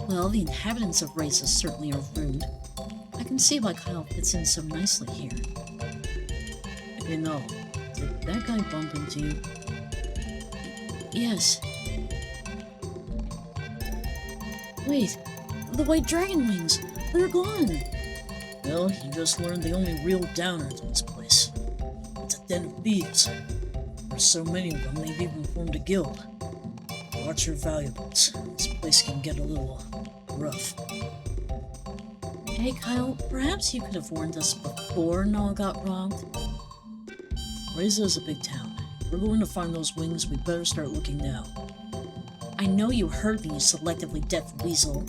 Well, the inhabitants of Raisin certainly are rude. I can see why Kyle fits in so nicely here. Hey, no. Did that guy bump into you? Yes. Wait, the white dragon wings! They're gone! Well, you just learned the only real downer to this place. It's a den of thieves. There's so many of them, they've even formed a guild. Watch your valuables. This place can get a little rough. Hey Kyle, perhaps you could have warned us before Noah got robbed? Raisin is a big town. If we're going to find those wings, we better start looking now. I know you heard me, you selectively deaf weasel.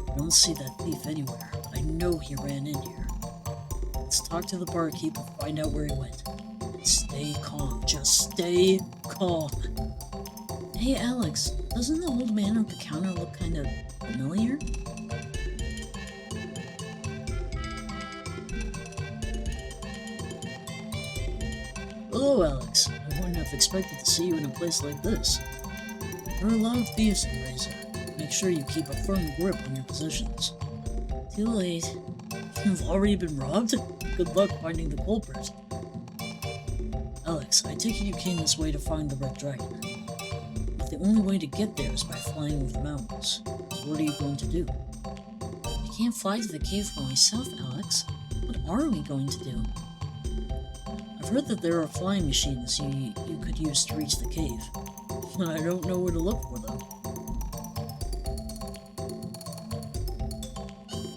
I don't see that thief anywhere, but I know he ran in here. Let's talk to the barkeep and find out where he went. And stay calm, just stay calm. Hey Alex, doesn't the old man at the counter look kind of familiar? Hello Alex, I wouldn't have expected to see you in a place like this. There are a lot of thieves in Raisin. Make sure you keep a firm grip on your possessions. Too late. You've already been robbed? Good luck finding the culprit. Alex, I take it you came this way to find the Red Dragon. But the only way to get there is by flying over the mountains. So what are you going to do? I can't fly to the cave for myself, Alex. What are we going to do? I've heard that there are flying machines you could use to reach the cave. But I don't know where to look for them.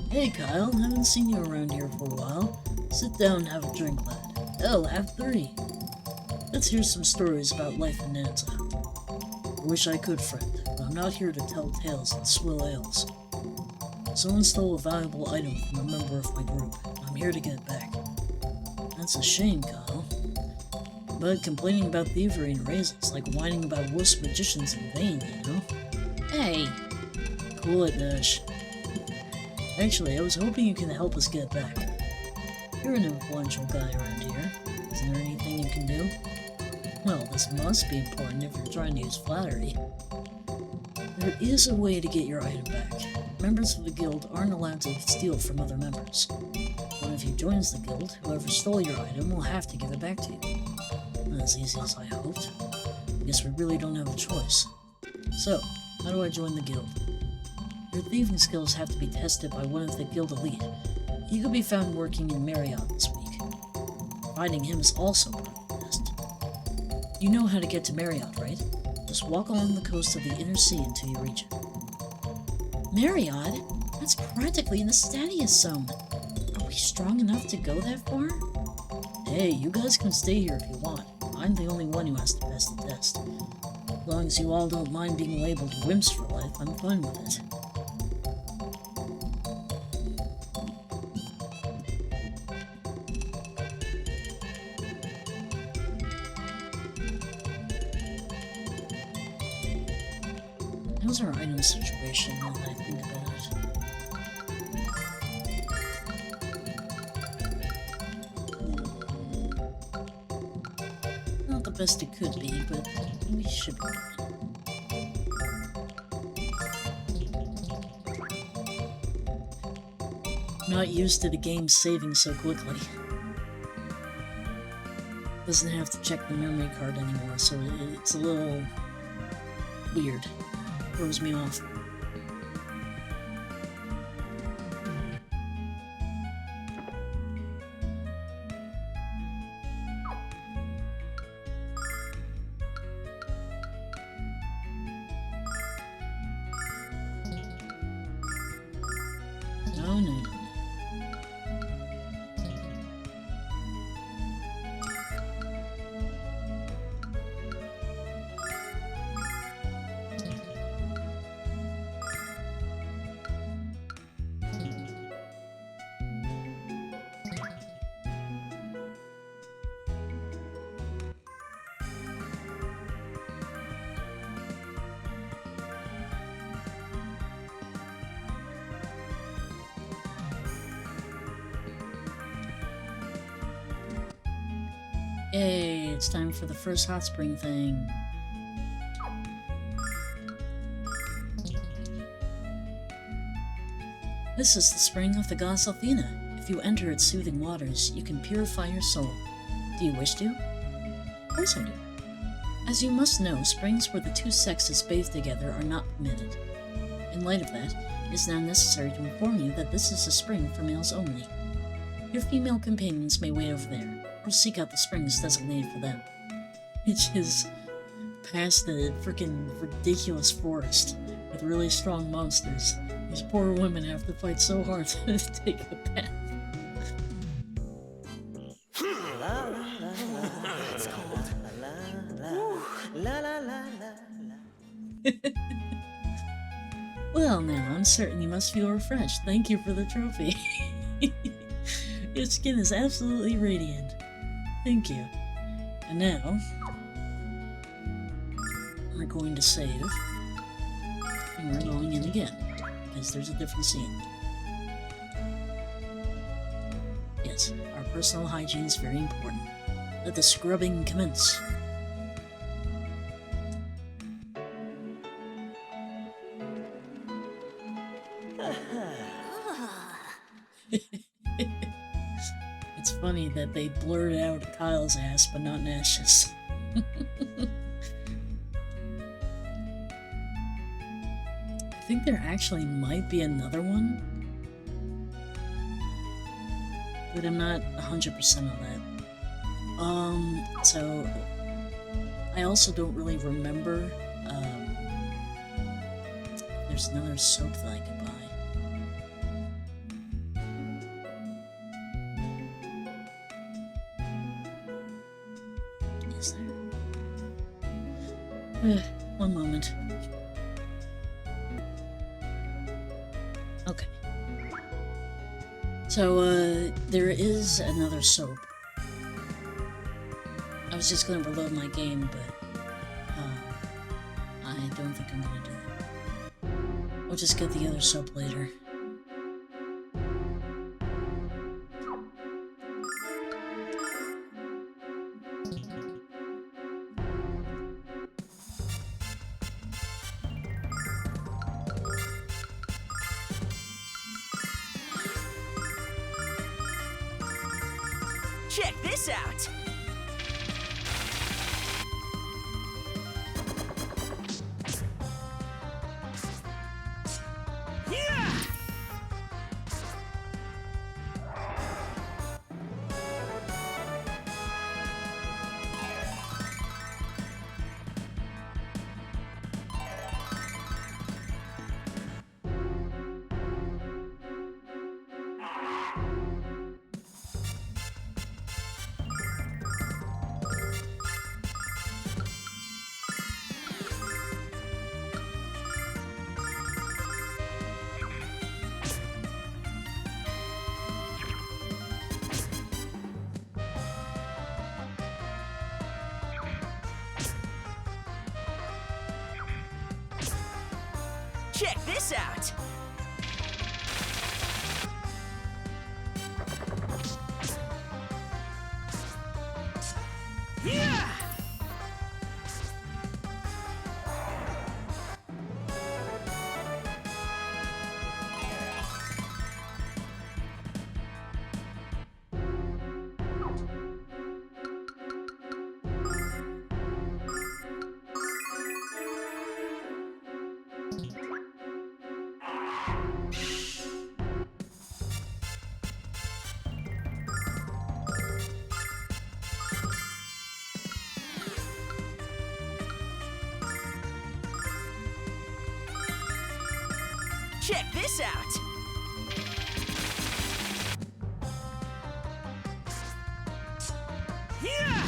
Hey Kyle, haven't seen you around here for a while. Sit down and have a drink, lad. Hell, have 3. Let's hear some stories about life in Nanza. I wish I could, friend, but I'm not here to tell tales and swill ales. Someone stole a valuable item from a member of my group. I'm here to get it back. That's a shame, Kyle. But complaining about thievery and raisins like whining about wuss magicians in vain, you know? Hey! Cool it, Nash. Actually, I was hoping you can help us get it back. You're an influential guy around here. Isn't there anything you can do? Well, this must be important if you're trying to use flattery. There is a way to get your item back. Members of the guild aren't allowed to steal from other members. One of you joins the guild, whoever stole your item will have to give it back to you. Not as easy as I hoped. I guess we really don't have a choice. So, how do I join the guild? Your thieving skills have to be tested by one of the guild elite. He could be found working in Marriott this week. Finding him is also part of the test. You know how to get to Marriott, right? Just walk along the coast of the inner sea until you reach it. Marriott? That's practically in the Stadius Zone. Are we strong enough to go that far? Hey, you guys can stay here if you want. I'm the only one who has to pass the test. As long as you all don't mind being labeled wimps for life, I'm fine with it. How's our item situation now that I think about it? Not the best it could be, but we should be fine. Not used to the game saving so quickly. Doesn't have to check the memory card anymore, so it's a little weird. Throws me off. No. Yay, it's time for the first hot spring thing. This is the spring of the goddess Athena. If you enter its soothing waters, you can purify your soul. Do you wish to? Of course I do. As you must know, springs where the two sexes bathe together are not permitted. In light of that, it is now necessary to inform you that this is a spring for males only. Your female companions may wait over there, or seek out the springs designated for them. Which is past the freaking ridiculous forest with really strong monsters. These poor women have to fight so hard to take a bath. Well, now, I'm certain you must feel refreshed. Thank you for the trophy. Your skin is absolutely radiant. Thank you. And now, we're going to save. And we're going in again, because there's a different scene. Yes, our personal hygiene is very important. Let the scrubbing commence. It's funny that they blurred out Kyle's ass, but not Nash's. I think there actually might be another one, but I'm not 100% on that. So I also don't really remember. There's another soap that I could buy. Is there? One moment. Okay. So, there is another soap. I was just gonna reload my game, but, I don't think I'm gonna do that. We'll just get the other soap later. Check this out! Yeah! Check this out! Yeah! Check this out! Yeah!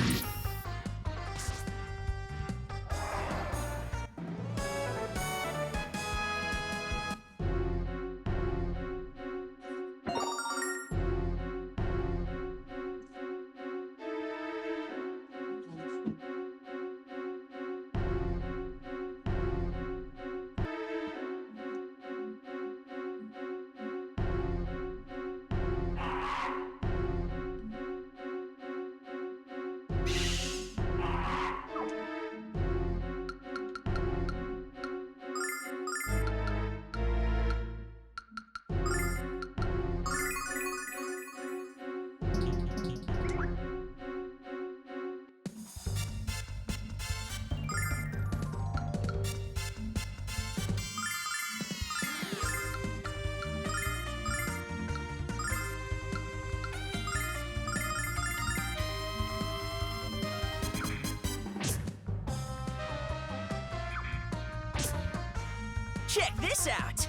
Check this out!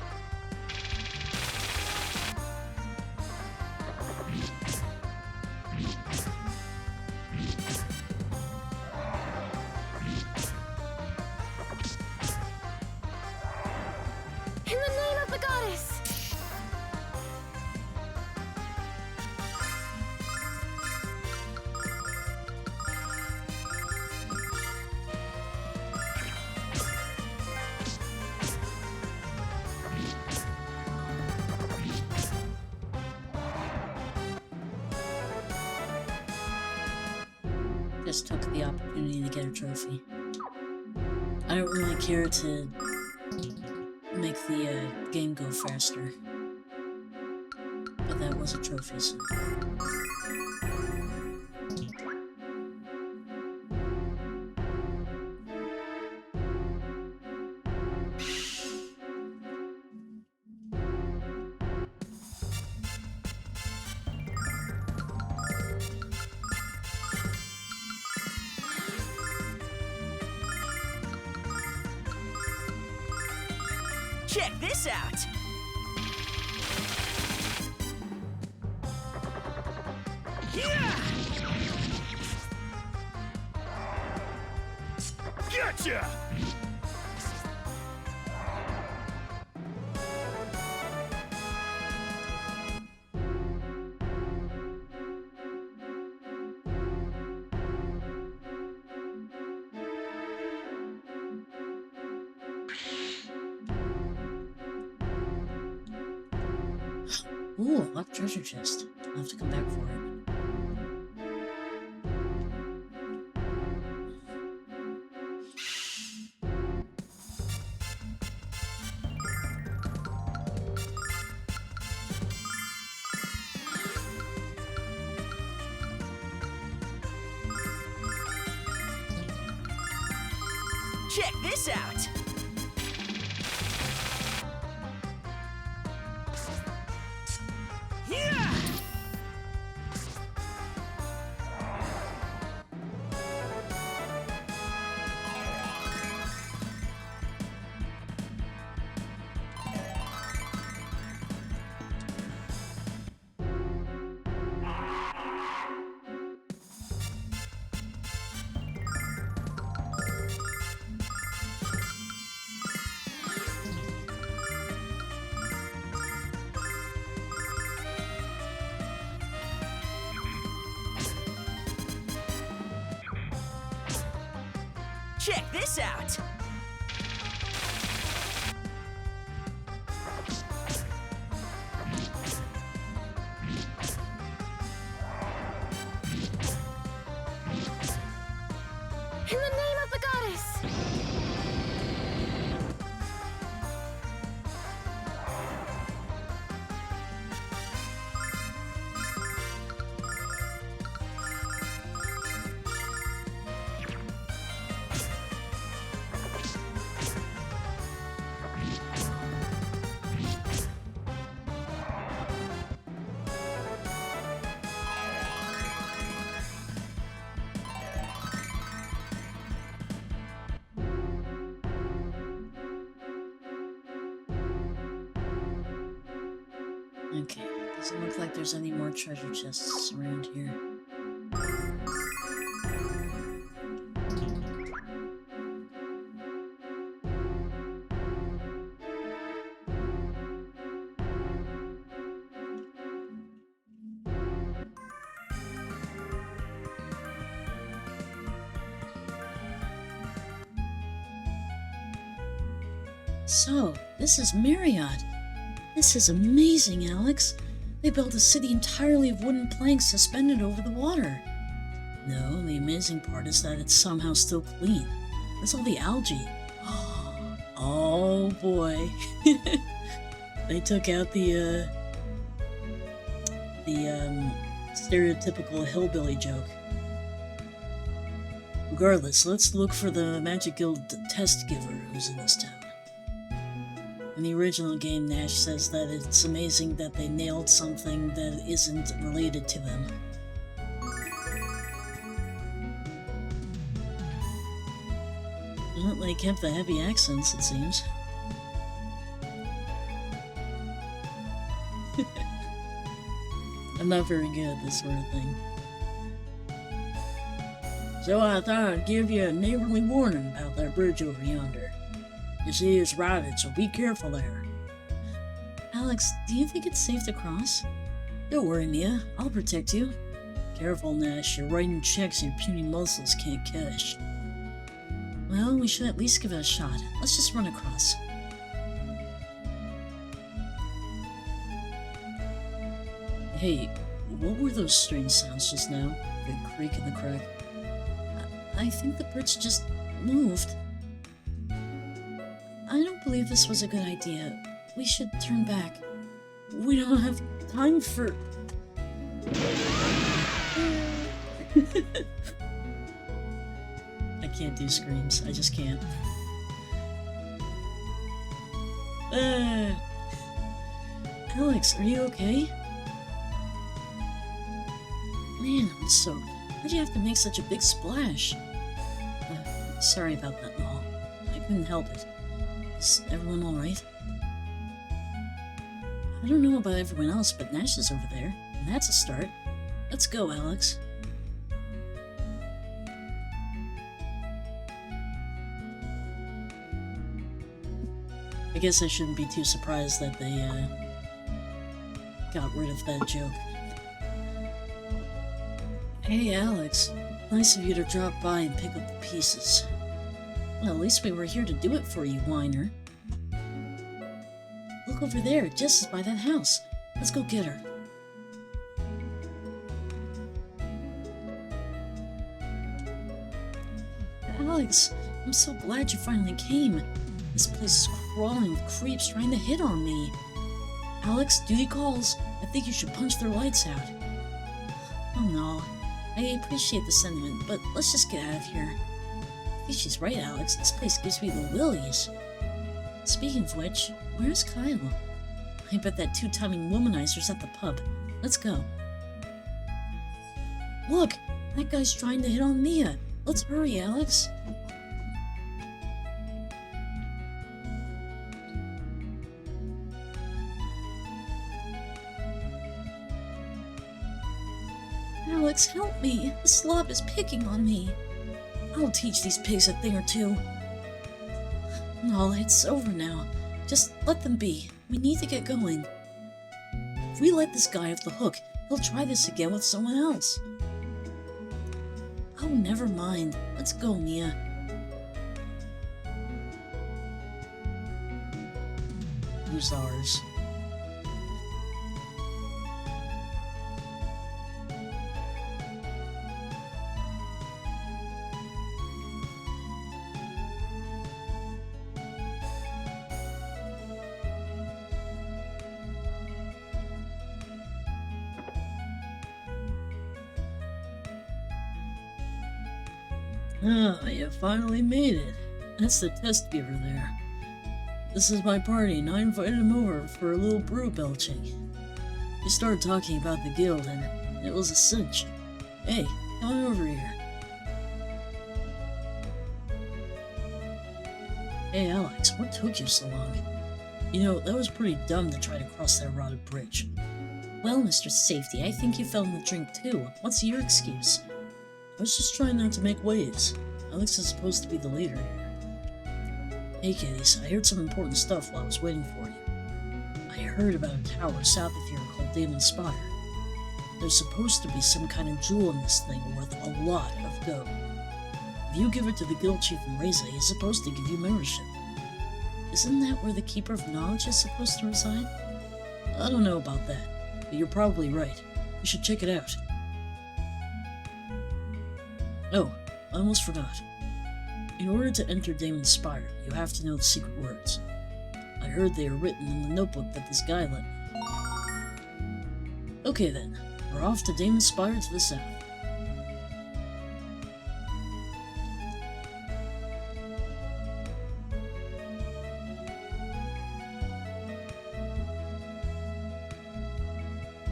In the name of the goddess! Just took the opportunity to get a trophy. I don't really care to make the game go faster. But that was a trophy, so... Check this out! Yeah! Gotcha! Ooh, a locked treasure chest. I'll have to come back for it. Check this out! Yeah! Check this out! In the name of the goddess! Okay, doesn't look like there's any more treasure chests around here. So, this is Marriott. This is amazing, Alex. They built a city entirely of wooden planks suspended over the water. No, the amazing part is that it's somehow still clean. Where's all the algae? Oh boy. They took out the stereotypical hillbilly joke. Regardless, let's look for the Magic Guild test giver who's in this town. In the original game, Nash says that it's amazing that they nailed something that isn't related to them. Well, they kept the heavy accents, it seems. I'm not very good at this sort of thing. So I thought I'd give you a neighborly warning about that bridge over yonder. You see, it's rotted, so be careful there. Alex, do you think it's safe to cross? Don't worry, Mia. I'll protect you. Careful, Nash. You're writing checks your puny muscles can't cash. Well, we should at least give it a shot. Let's just run across. Hey, what were those strange sounds just now? The creak in the crack? I think the bridge just moved. I don't believe this was a good idea. We should turn back. We don't have time for... I can't do screams. I just can't. Alex, are you okay? Man, I'm soaked. Why'd you have to make such a big splash? Sorry about that and all. I couldn't help it. Is everyone alright? I don't know about everyone else, but Nash is over there, and that's a start. Let's go, Alex. I guess I shouldn't be too surprised that they, got rid of that joke. Hey, Alex. Nice of you to drop by and pick up the pieces. Well, at least we were here to do it for you, whiner. Look over there, Jess is by that house. Let's go get her. Alex, I'm so glad you finally came. This place is crawling with creeps trying to hit on me. Alex, duty calls. I think you should punch their lights out. Oh no. I appreciate the sentiment, but let's just get out of here. I think she's right, Alex. This place gives me the willies. Speaking of which, where's Kyle? I bet that two-timing womanizer's at the pub. Let's go. Look! That guy's trying to hit on Mia. Let's hurry, Alex. Alex, help me! The slob is picking on me. I'll teach these pigs a thing or two. No, it's over now. Just let them be. We need to get going. If we let this guy off the hook, he'll try this again with someone else. Oh, never mind. Let's go, Mia. Who's ours? Ah, you finally made it. That's the test giver there. This is my party, and I invited him over for a little brew belching. We started talking about the guild, and it was a cinch. Hey, come on over here. Hey, Alex, what took you so long? You know, that was pretty dumb to try to cross that rotted bridge. Well, Mr. Safety, I think you fell in the drink too. What's your excuse? I was just trying not to make waves. Alex is supposed to be the leader here. Hey kiddies, I heard some important stuff while I was waiting for you. I heard about a tower south of here called Damon's Spire. There's supposed to be some kind of jewel in this thing worth a lot of dough. If you give it to the guild chief in Reza, he's supposed to give you membership. Isn't that where the Keeper of Knowledge is supposed to reside? I don't know about that, but you're probably right. You should check it out. Oh, I almost forgot. In order to enter Damon's Spire, you have to know the secret words. I heard they are written in the notebook that this guy lent me. Okay then, we're off to Damon's Spire to the south.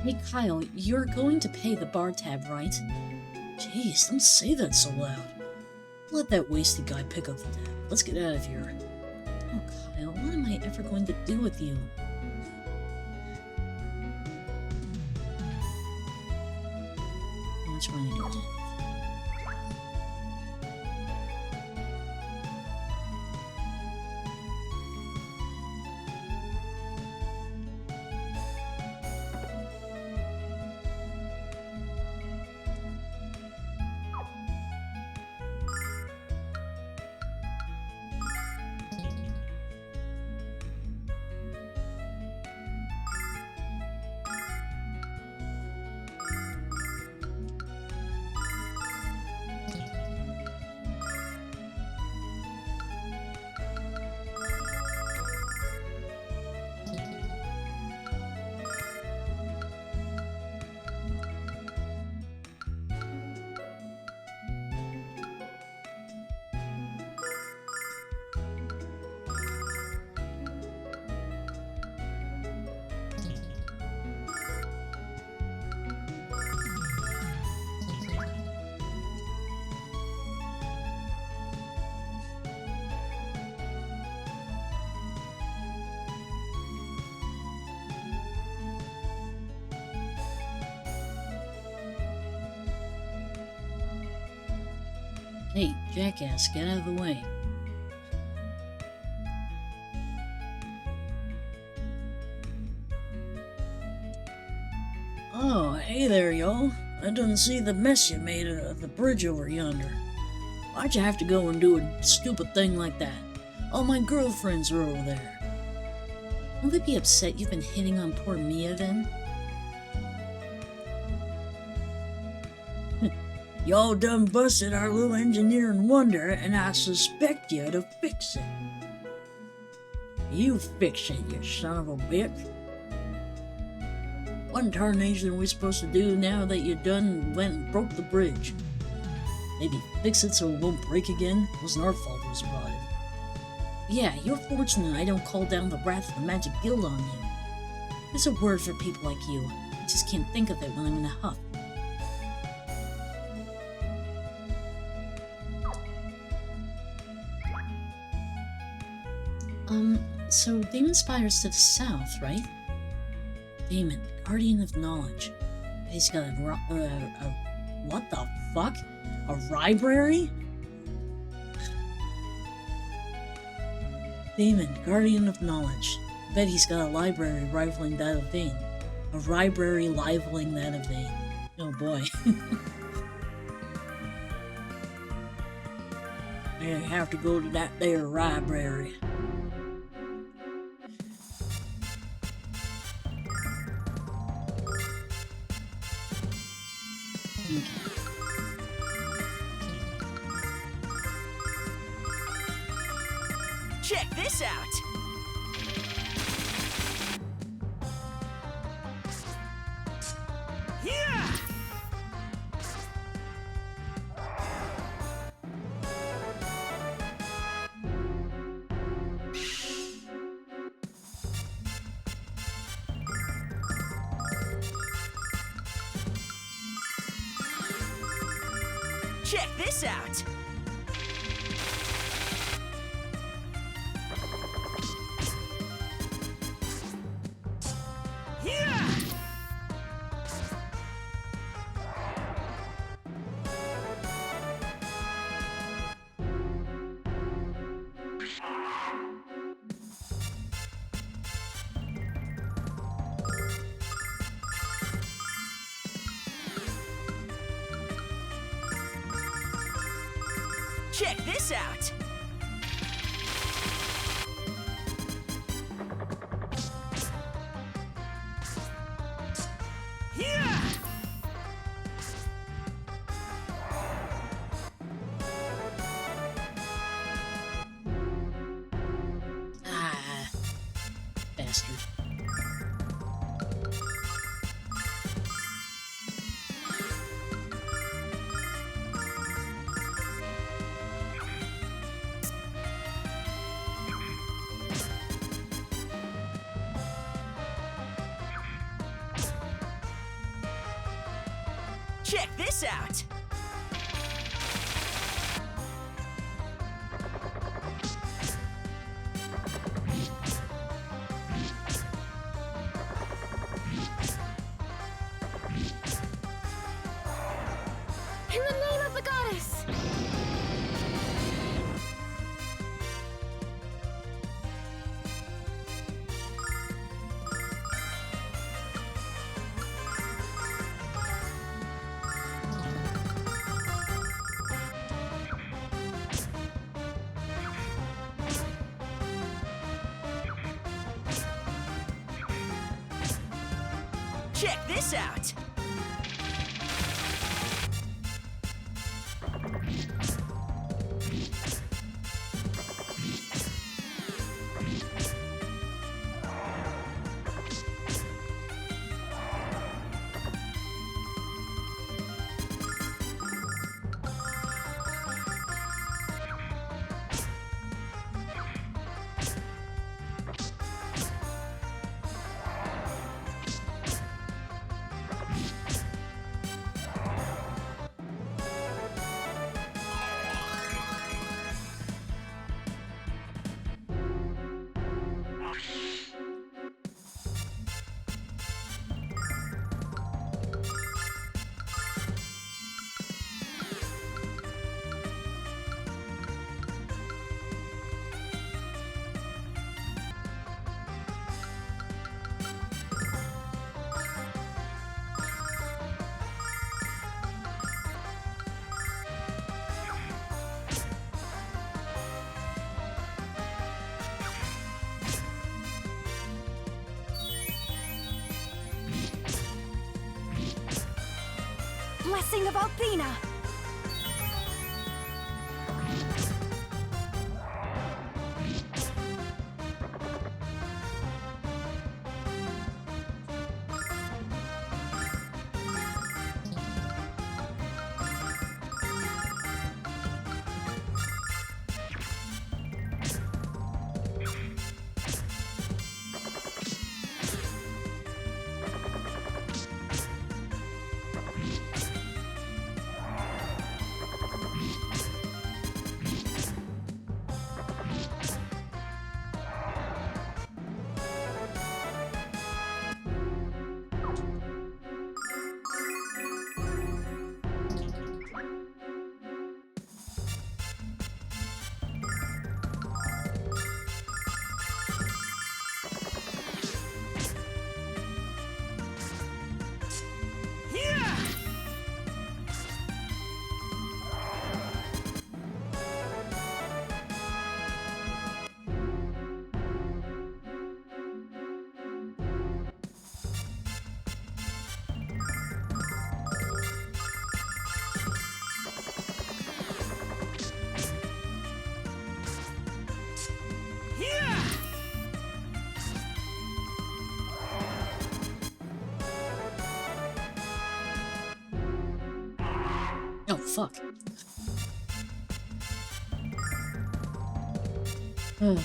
Hey Kyle, you're going to pay the bar tab, right? Jeez, don't say that so loud. Let that wasted guy pick up the tab. Let's get out of here. Oh Kyle, what am I ever going to do with you? Which one you go to? Hey, jackass, get out of the way. Oh, hey there, y'all. I didn't see the mess you made of the bridge over yonder. Why'd you have to go and do a stupid thing like that? All my girlfriends are over there. Will they be upset you've been hitting on poor Mia then? Y'all done busted our little engineering wonder, and I suspect you to fix it. You fix it, you son of a bitch. What in tarnation are we supposed to do now that you done went and broke the bridge? Maybe fix it so it won't break again? It wasn't our fault it was rotted. Yeah, you're fortunate I don't call down the wrath of the Magic Guild on you. There's a word for people like you. I just can't think of it when I'm in a huff. So Demon Spire's to the south, right? Demon, Guardian of Knowledge. He's got what the fuck? A library? Demon, Guardian of Knowledge. Bet he's got a library rivaling that of Vane. A library rivaling that of Vane. Oh boy. I have to go to that there library. Check this out! Yeah! Check this out! Yeah! Check this out! Yeah! Ah, bastard. Check this out! Check this out! Blessing of Althena! Oh, fuck. Ugh.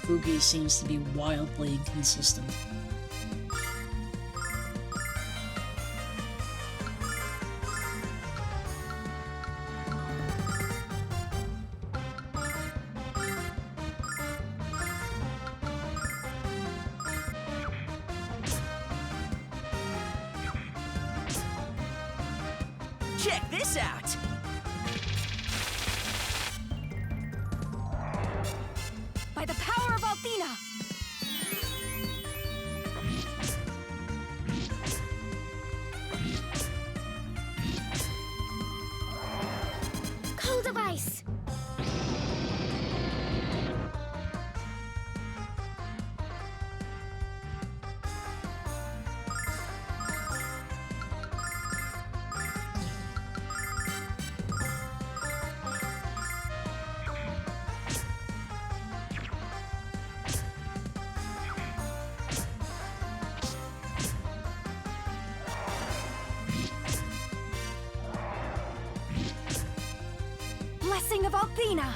Fugi seems to be wildly inconsistent. Check this out! By the power of Althena! Cold device! Blessing of Althena!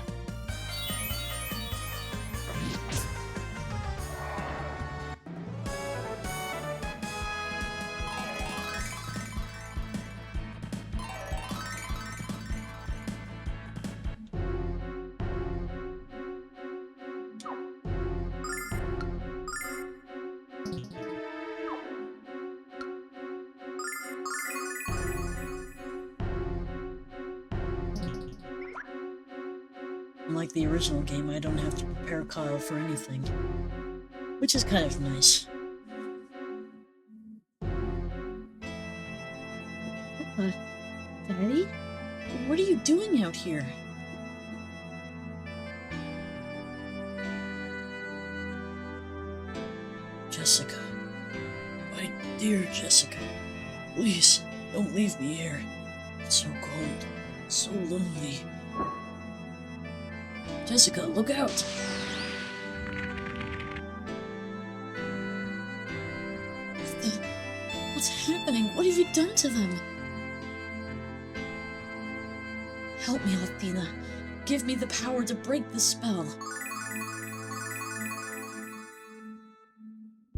Unlike the original game, I don't have to prepare Kyle for anything, which is kind of nice. Papa, Daddy? What are you doing out here? Jessica. My dear Jessica. Please, don't leave me here. It's so cold. So lonely. Jessica, look out! What's happening? What have you done to them? Help me, Athena. Give me the power to break the spell.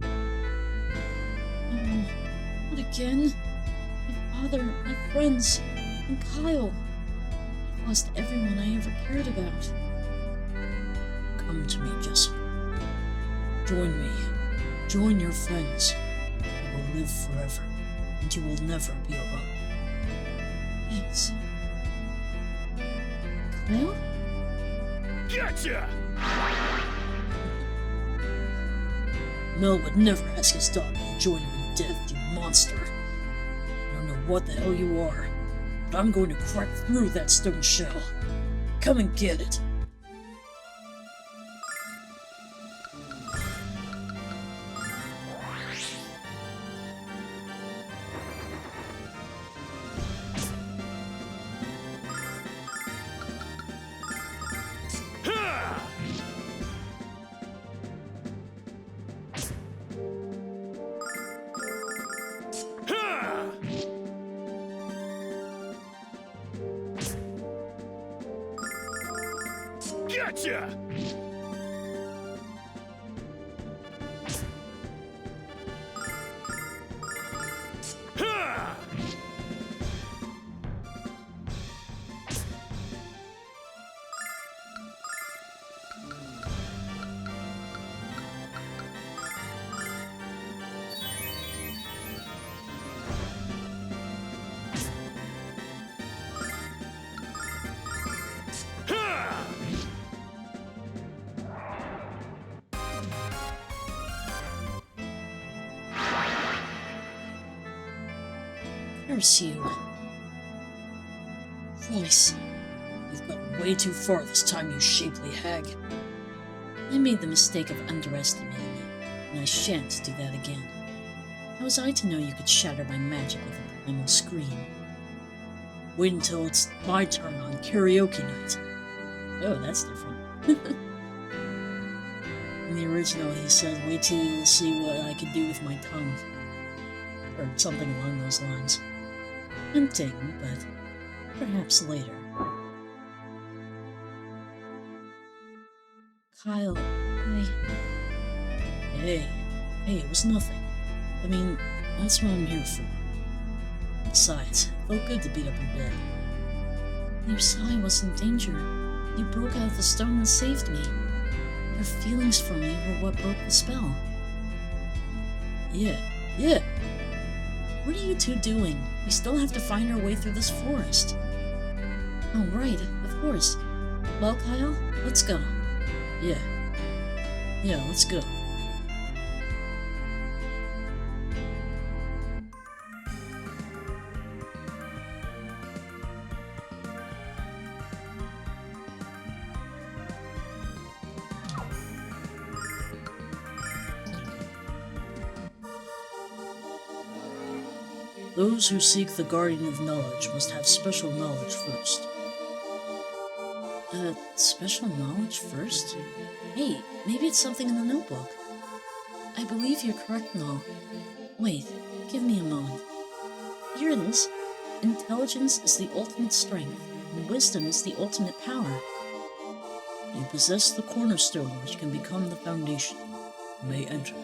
Oh, not again. My father, my friends, and Kyle. I've lost everyone I ever cared about. Come to me, Jessica. Join me. Join your friends. You will live forever, and you will never be alone. Yes. Kyle? Gotcha! Mel would never ask his daughter to join him in death, you monster. I don't know what the hell you are, but I'm going to crack through that stone shell. Come and get it. Gotcha! Ha! Curse you. Voice. You've gotten way too far this time, you shapely hag. I made the mistake of underestimating you, and I shan't do that again. How was I to know you could shatter my magic with a primal scream? Wait until it's my turn on karaoke night. Oh, that's different. In the original, he said, wait till you see what I can do with my tongue. Or something along those lines. Tempting, but perhaps later. Kyle, Hey, it was nothing. I mean, that's what I'm here for. Besides, it felt good to beat up a bit. Your Sai was in danger. You broke out of the stone and saved me. Your feelings for me were what broke the spell. Yeah. What are you two doing? We still have to find our way through this forest. Oh, right, of course. Well, Kyle, let's go. Yeah, let's go. Those who seek the Guardian of Knowledge must have special knowledge first. Special knowledge first? Hey, maybe it's something in the notebook. I believe you're correct and all. Wait, give me a moment. Here it is. Intelligence is the ultimate strength, and wisdom is the ultimate power. You possess the cornerstone which can become the foundation. You may enter.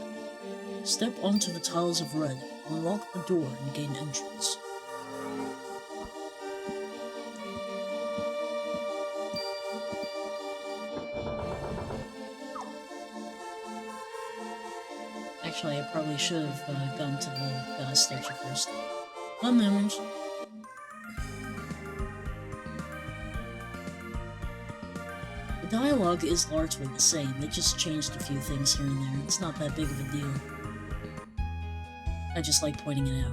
Step onto the tiles of red, unlock the door, and gain entrance. Actually, I probably should have gone to the gas station first. One moment. dialogue is largely the same. They just changed a few things here and there. It's not that big of a deal. I just like pointing it out.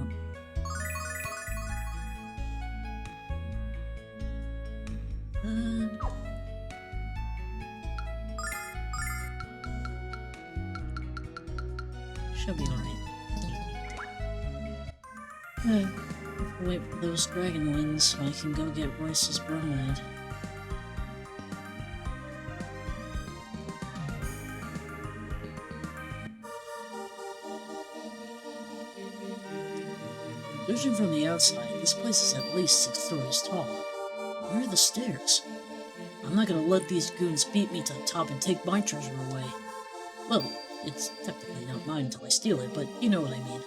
Should be alright. Wait for those dragon wings so I can go get Royce's bromide. Judging from the outside, this place is at least 6 stories tall. Where are the stairs? I'm not gonna let these goons beat me to the top and take my treasure away. Well, it's technically not mine until I steal it, but you know what I mean.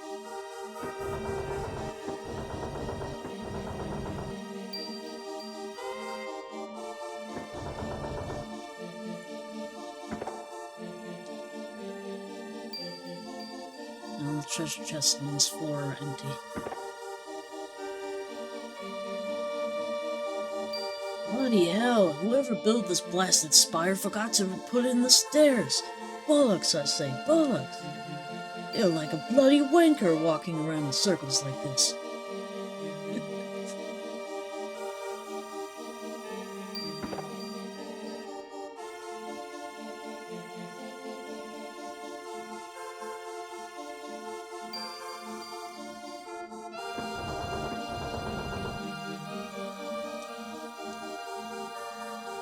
Now the treasure chests on this floor are empty. Bloody hell, whoever built this blasted spire forgot to put in the stairs. Bollocks, I say, bollocks. You're like a bloody wanker walking around in circles like this.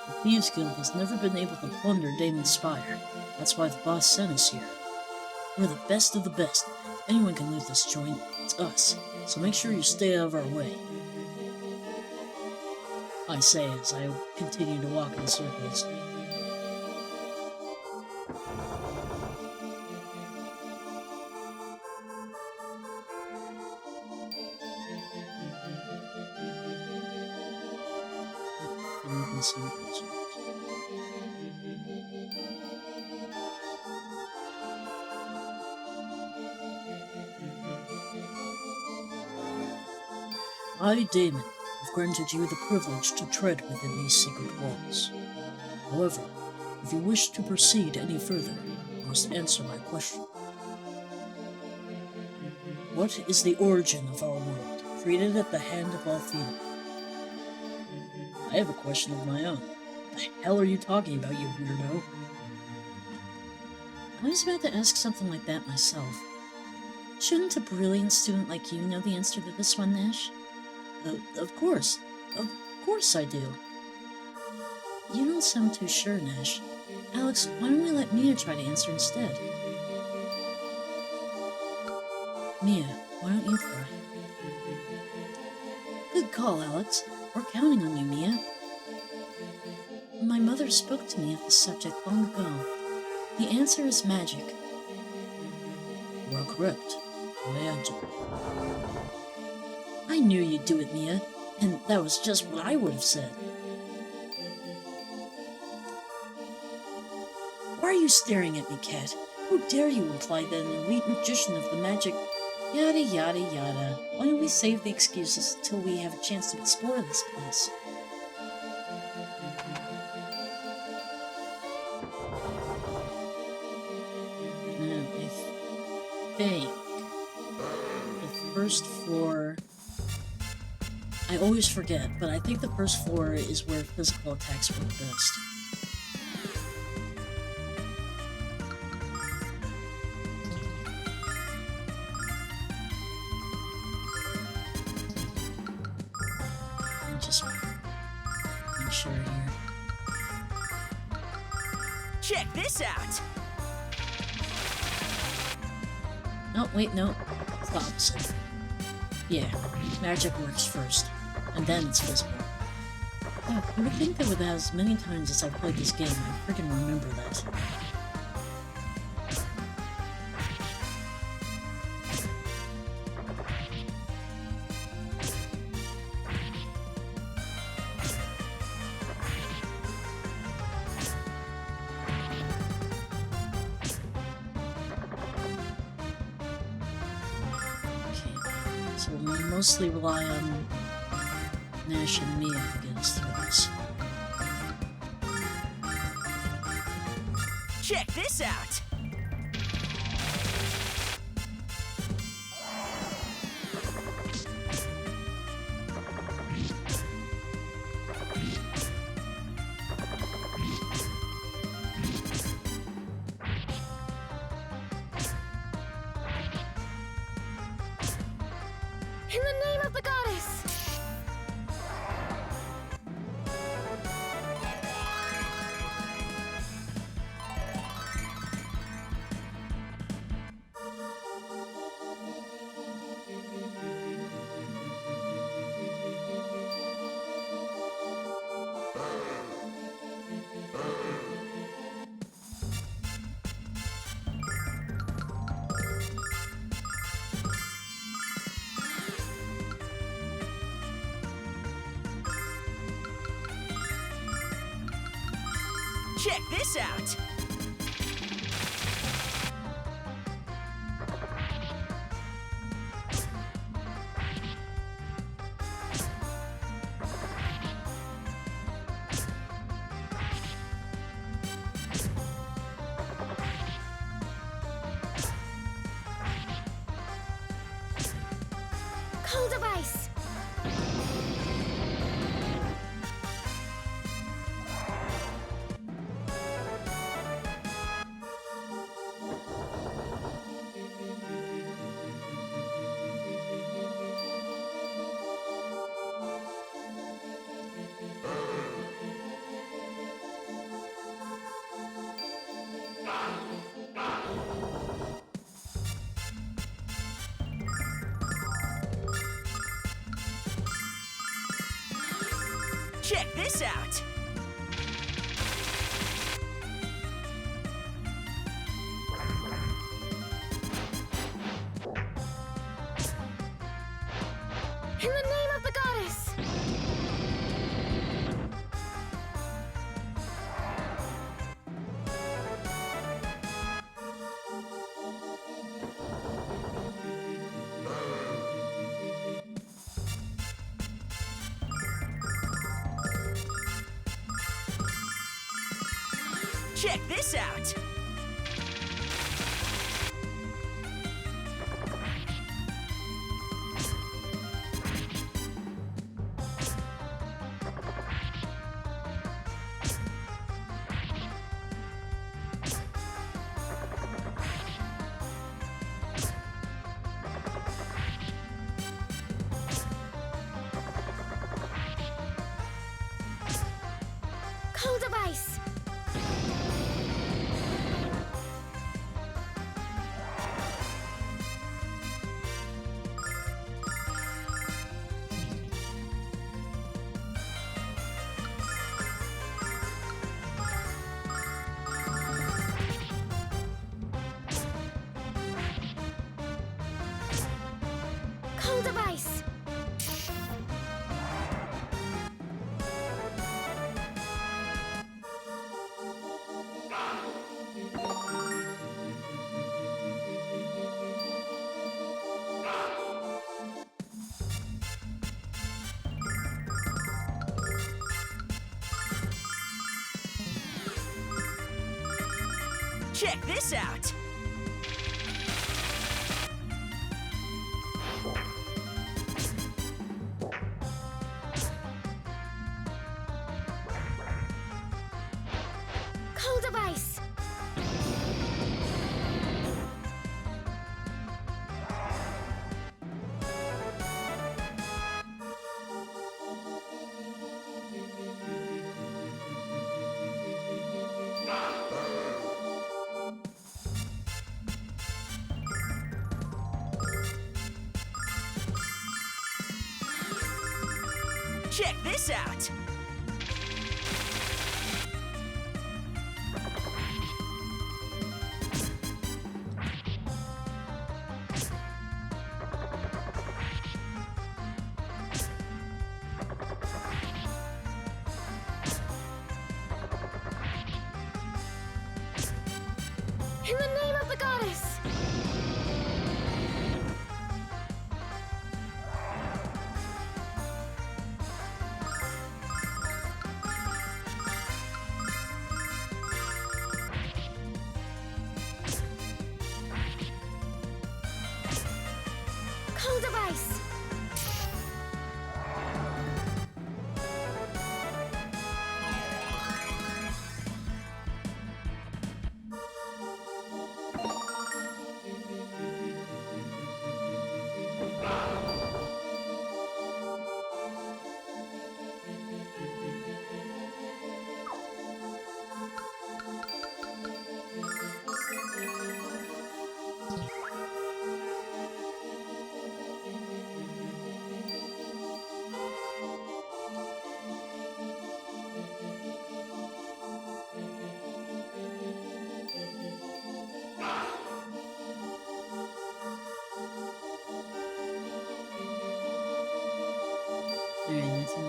The Thieves Guild has never been able to plunder Damon's Spire. That's why the boss sent us here. We're the best of the best. If anyone can loot this joint, it's us. So make sure you stay out of our way. I say as I continue to walk in circles. I, Damon, have granted you the privilege to tread within these secret walls. However, if you wish to proceed any further, you must answer my question. What is the origin of our world, created at the hand of Althena? I have a question of my own. What the hell are you talking about, you weirdo? I was about to ask something like that myself. Shouldn't a brilliant student like you know the answer to this one, Nash? Of course I do. You don't sound too sure, Nash. Alex, why don't we let Mia try to answer instead? Mia, why don't you try? Good call, Alex. We're counting on you, Mia. My mother spoke to me of this subject long ago. The answer is magic. You are correct. Magic. I knew you'd do it, Mia, and that was just what I would have said. Why are you staring at me, Cat? How dare you imply that an elite magician of the magic... Yada yada yada. Why don't we save the excuses until we have a chance to explore this place? Now, I think the first floor... I always forget, but I think the first floor is where physical attacks work best. Let me just make sure here. Check this out! No, wait, no. It's the opposite. Yeah, magic works first, and then it's physical. Yeah, you would think that with as many times as I've played this game, I freaking remember that. So we'll mostly rely on Nash and Mia to get us through this. Check this out! In the name of the goddess! Check this out! Cold device! Check this out! In the name of the goddess! Check this out! Cold device! Cold device! Check this out! Cold device! Check this out! In the name of the goddess!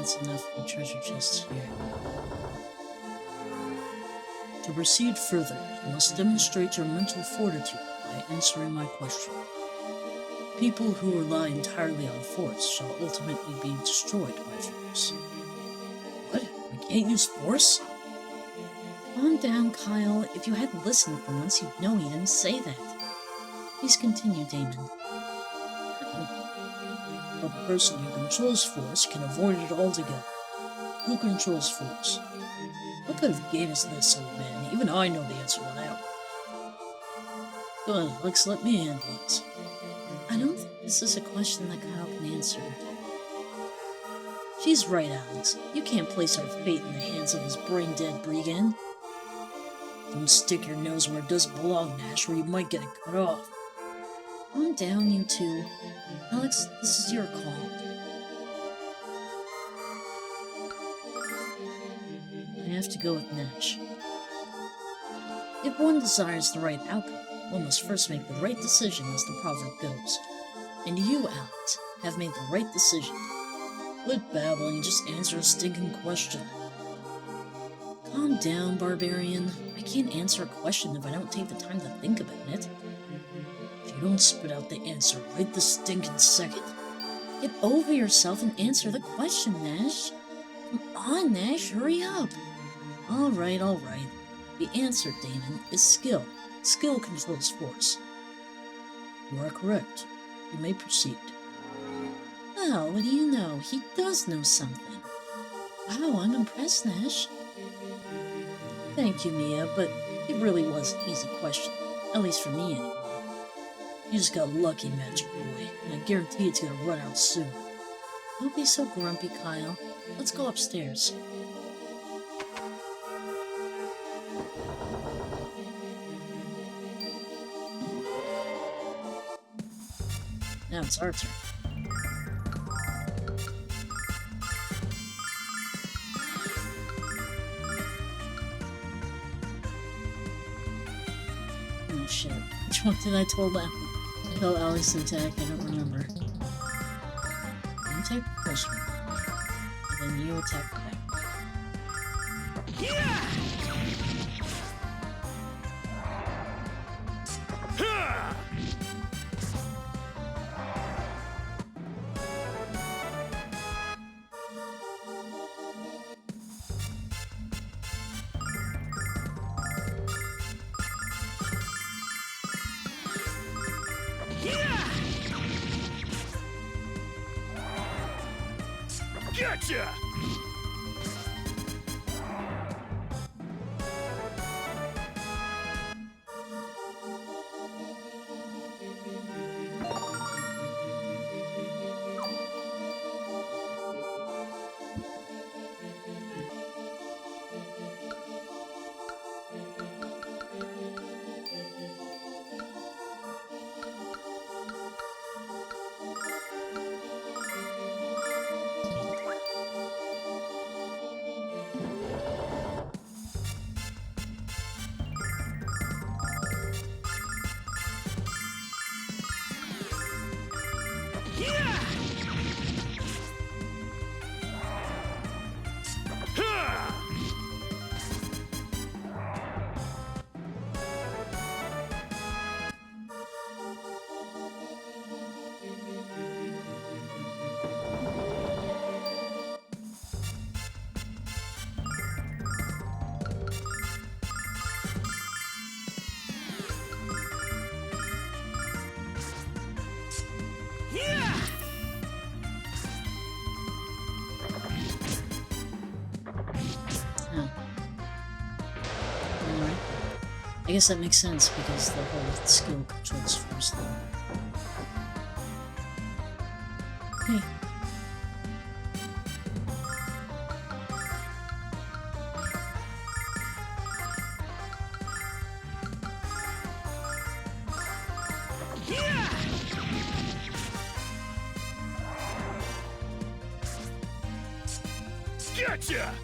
That's enough for the treasure chests here. To proceed further, you must demonstrate your mental fortitude by answering my question. People who rely entirely on force shall ultimately be destroyed by force. What? I can't use force? Calm down, Kyle. If you had listened for once, you'd know he didn't say that. Please continue, Damon. A person who controls force can avoid it altogether. Who controls force? What kind of game is this, old man? Even I know the answer to that one. Go on, Alex, let me handle this. I don't think this is a question that Kyle can answer. She's right, Alex. You can't place our fate in the hands of this brain-dead brigand. Don't stick your nose where it doesn't belong, Nash, or you might get it cut off. Calm down, you two. Alex, this is your call. I have to go with Nash. If one desires the right outcome, one must first make the right decision, as the proverb goes. And you, Alex, have made the right decision. Quit babbling, just answer a stinking question. Calm down, barbarian. I can't answer a question if I don't take the time to think about it. If you don't spit out the answer right this stinking second. Get over yourself and answer the question, Nash. Come on, Nash, hurry up. All right. The answer, Damon, is skill. Skill controls force. You are correct. You may proceed. Well, what do you know? He does know something. Wow, I'm impressed, Nash. Thank you, Mia, but it really was an easy question. At least for me, anyway. You just got lucky, Magic Boy, and I guarantee it's gonna run out soon. Don't be so grumpy, Kyle. Let's go upstairs. Now it's our turn. Oh shit. Which one did I tell Alex to attack? I don't remember. You attack the first one. And then you attack back. Yeah! Gotcha! I guess that makes sense because the whole skill controls force thing. Okay. Gotcha!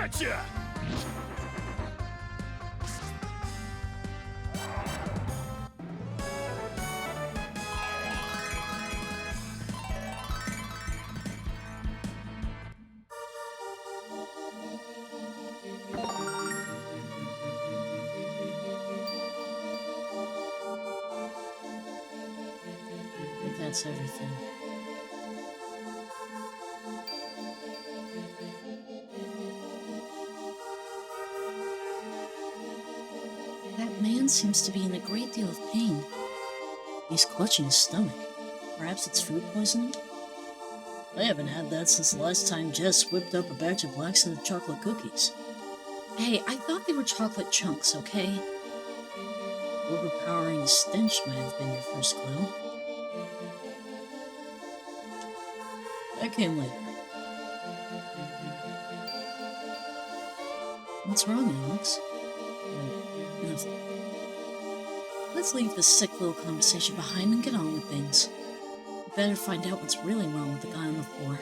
Gotcha! But that's everything. That man seems to be in a great deal of pain. He's clutching his stomach. Perhaps it's food poisoning? I haven't had that since the last time Jess whipped up a batch of laxative chocolate cookies. Hey, I thought they were chocolate chunks, okay? Overpowering stench might have been your first clue. That came later. What's wrong, Alex? Nothing. Let's leave this sick little conversation behind and get on with things. We better find out what's really wrong with the guy on the floor.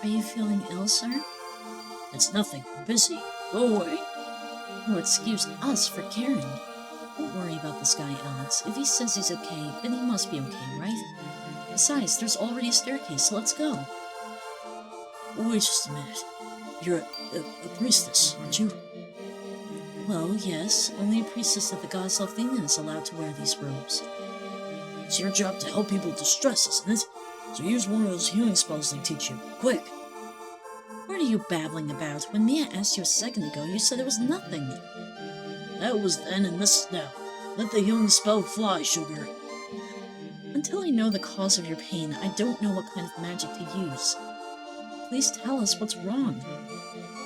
Are you feeling ill, sir? It's nothing. I'm busy. Go away. Oh, excuse us for caring. Don't worry about this guy, Alex. If he says he's okay, then he must be okay, right? Besides, there's already a staircase, so let's go. Oh, wait just a minute. You're a priestess, aren't you? Well, yes. Only a priestess of the goddess Athena is allowed to wear these robes. It's your job to help people with distress, isn't it? So use one of those healing spells they teach you. Quick! What are you babbling about? When Mia asked you a second ago, you said there was nothing. That was then and this is now. Let the healing spell fly, sugar. Until I know the cause of your pain, I don't know what kind of magic to use. Please tell us what's wrong.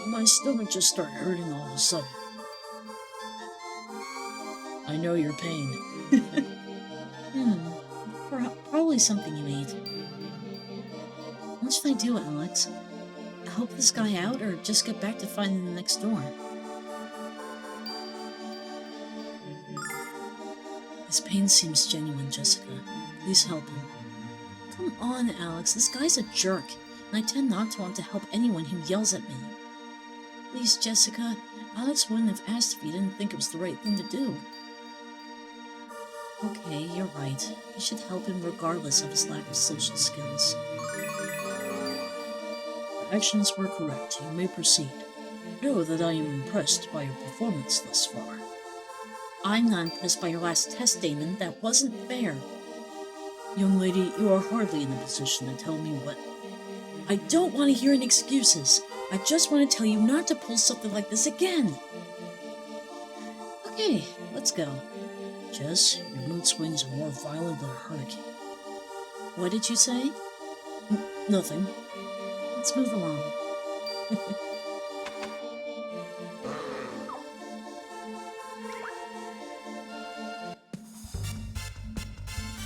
My stomach just started hurting all of a sudden. I know your pain. Probably something you ate. What should I do, Alex? Help this guy out, or just get back to finding the next door? His pain seems genuine, Jessica. Please help him. Come on, Alex. This guy's a jerk, and I tend not to want to help anyone who yells at me. Please, Jessica. Alex wouldn't have asked if he didn't think it was the right thing to do. Okay, you're right. I should help him regardless of his lack of social skills. Your actions were correct. You may proceed. Know that I am impressed by your performance thus far. I'm not impressed by your last test, Damon. That wasn't fair. Young lady, you are hardly in a position to tell me what... I don't want to hear any excuses. I just want to tell you not to pull something like this again. Okay, let's go. Jess, your mood swings are more violent than a hurricane. What did you say? Nothing. Let's move along.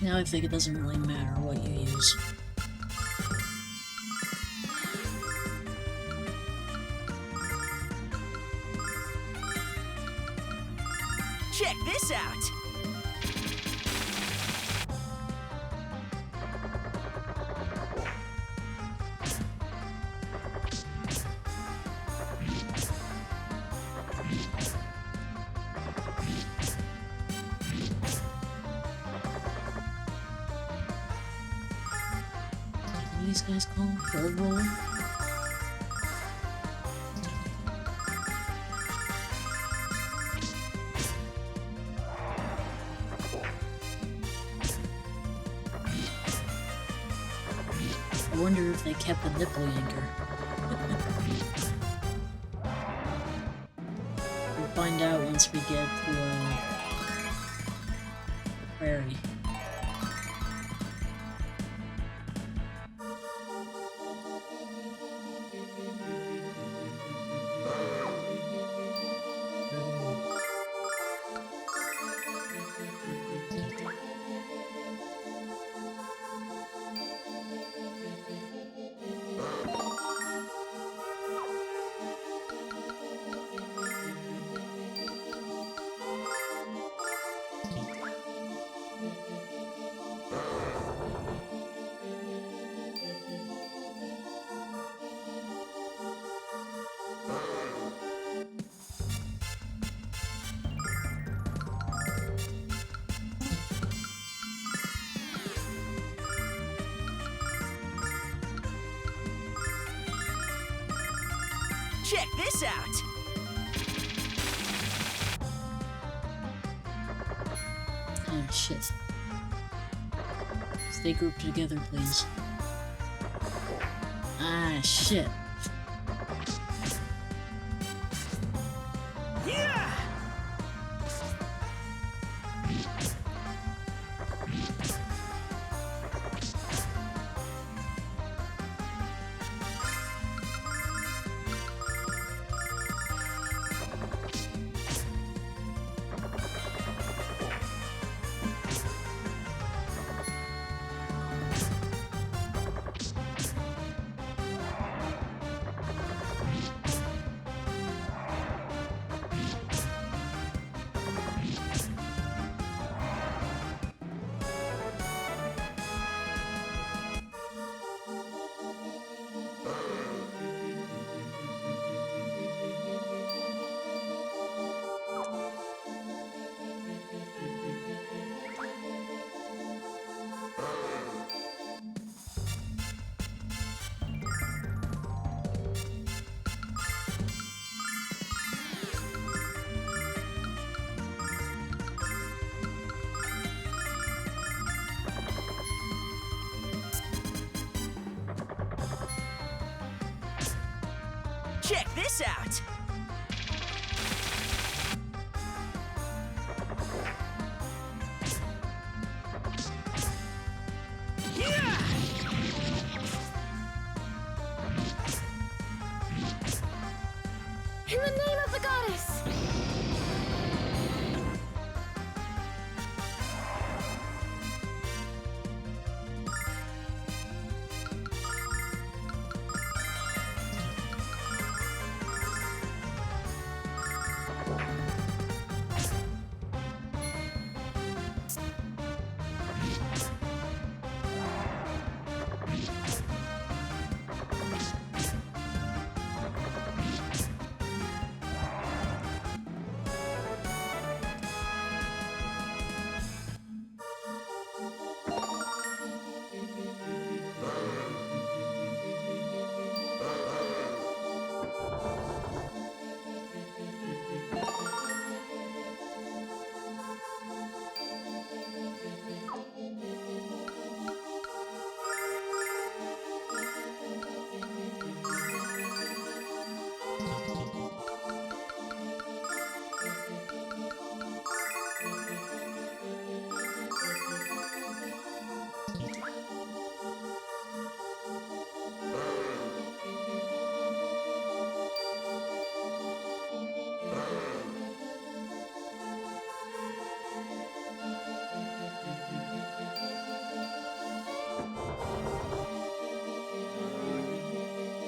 Now I think it doesn't really matter what you use. Check this out! What do these guys call them? Gold roller? I wonder if they kept the nipple yanker. We'll find out once we get to the prairie. Check this out! Oh, shit. Stay grouped together, please. Ah, shit. Yeah! Check this out! Yeah! In the name of the goddess!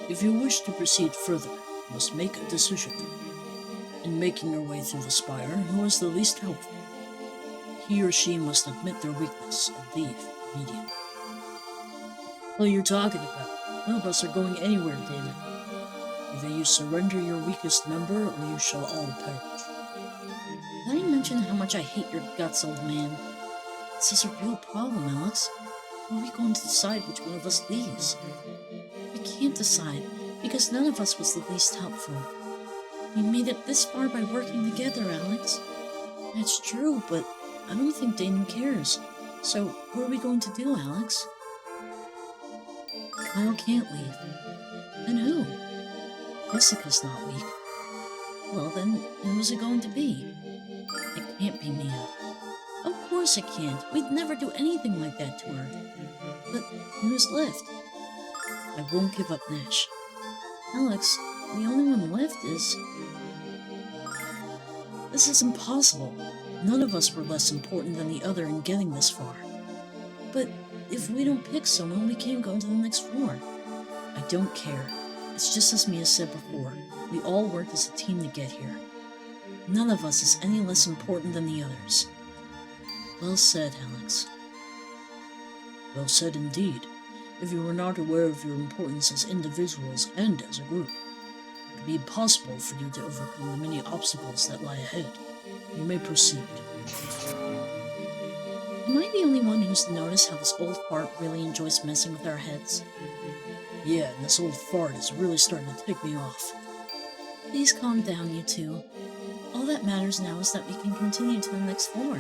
If you wish to proceed further, you must make a decision. In making your way through the spire, who is the least helpful? He or she must admit their weakness and leave immediately. What are you talking about? None of us are going anywhere, David. Either you surrender your weakest member, or you shall all perish. Did I mention how much I hate your guts, old man? This is a real problem, Alex. How are we going to decide which one of us leaves? We can't decide, because none of us was the least helpful. We made it this far by working together, Alex. That's true, but I don't think Danu cares. So, what are we going to do, Alex? Kyle can't leave. Then who? Jessica's not weak. Well then, who's it going to be? It can't be Mia. Of course it can't. We'd never do anything like that to her. But who's left? I won't give up Nash. Alex, the only one left is... This is impossible. None of us were less important than the other in getting this far. But if we don't pick someone, we can't go to the next floor. I don't care. It's just as Mia said before. We all worked as a team to get here. None of us is any less important than the others. Well said, Alex. Well said indeed. If you were not aware of your importance as individuals and as a group, it would be impossible for you to overcome the many obstacles that lie ahead. You may proceed. Am I the only one who's noticed how this old fart really enjoys messing with our heads? Yeah, and this old fart is really starting to tick me off. Please calm down, you two. All that matters now is that we can continue to the next floor.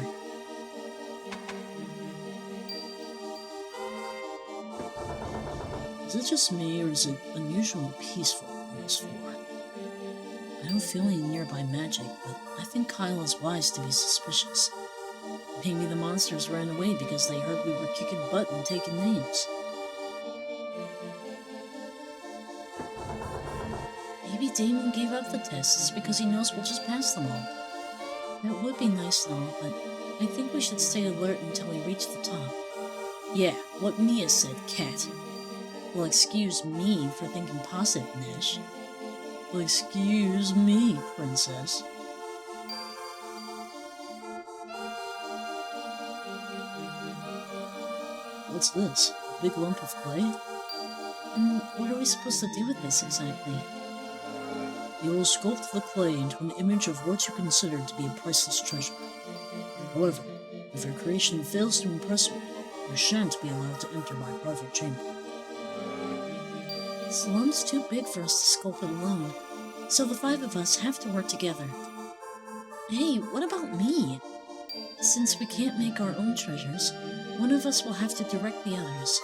Is it just me, or is it unusually peaceful on this floor? I don't feel any nearby magic, but I think Kyle is wise to be suspicious. Maybe the monsters ran away because they heard we were kicking butt and taking names. Maybe Damon gave up the tests because he knows we'll just pass them all. That would be nice though, but I think we should stay alert until we reach the top. Yeah, what Mia said, cat. Well, excuse me for thinking positive, Nash. Well, excuse me, princess. What's this? A big lump of clay? And what are we supposed to do with this exactly? You will sculpt the clay into an image of what you consider to be a priceless treasure. However, if your creation fails to impress me, you shan't be allowed to enter my private chamber. This lump's too big for us to sculpt it alone, so the 5 of us have to work together. Hey, what about me? Since we can't make our own treasures, one of us will have to direct the others.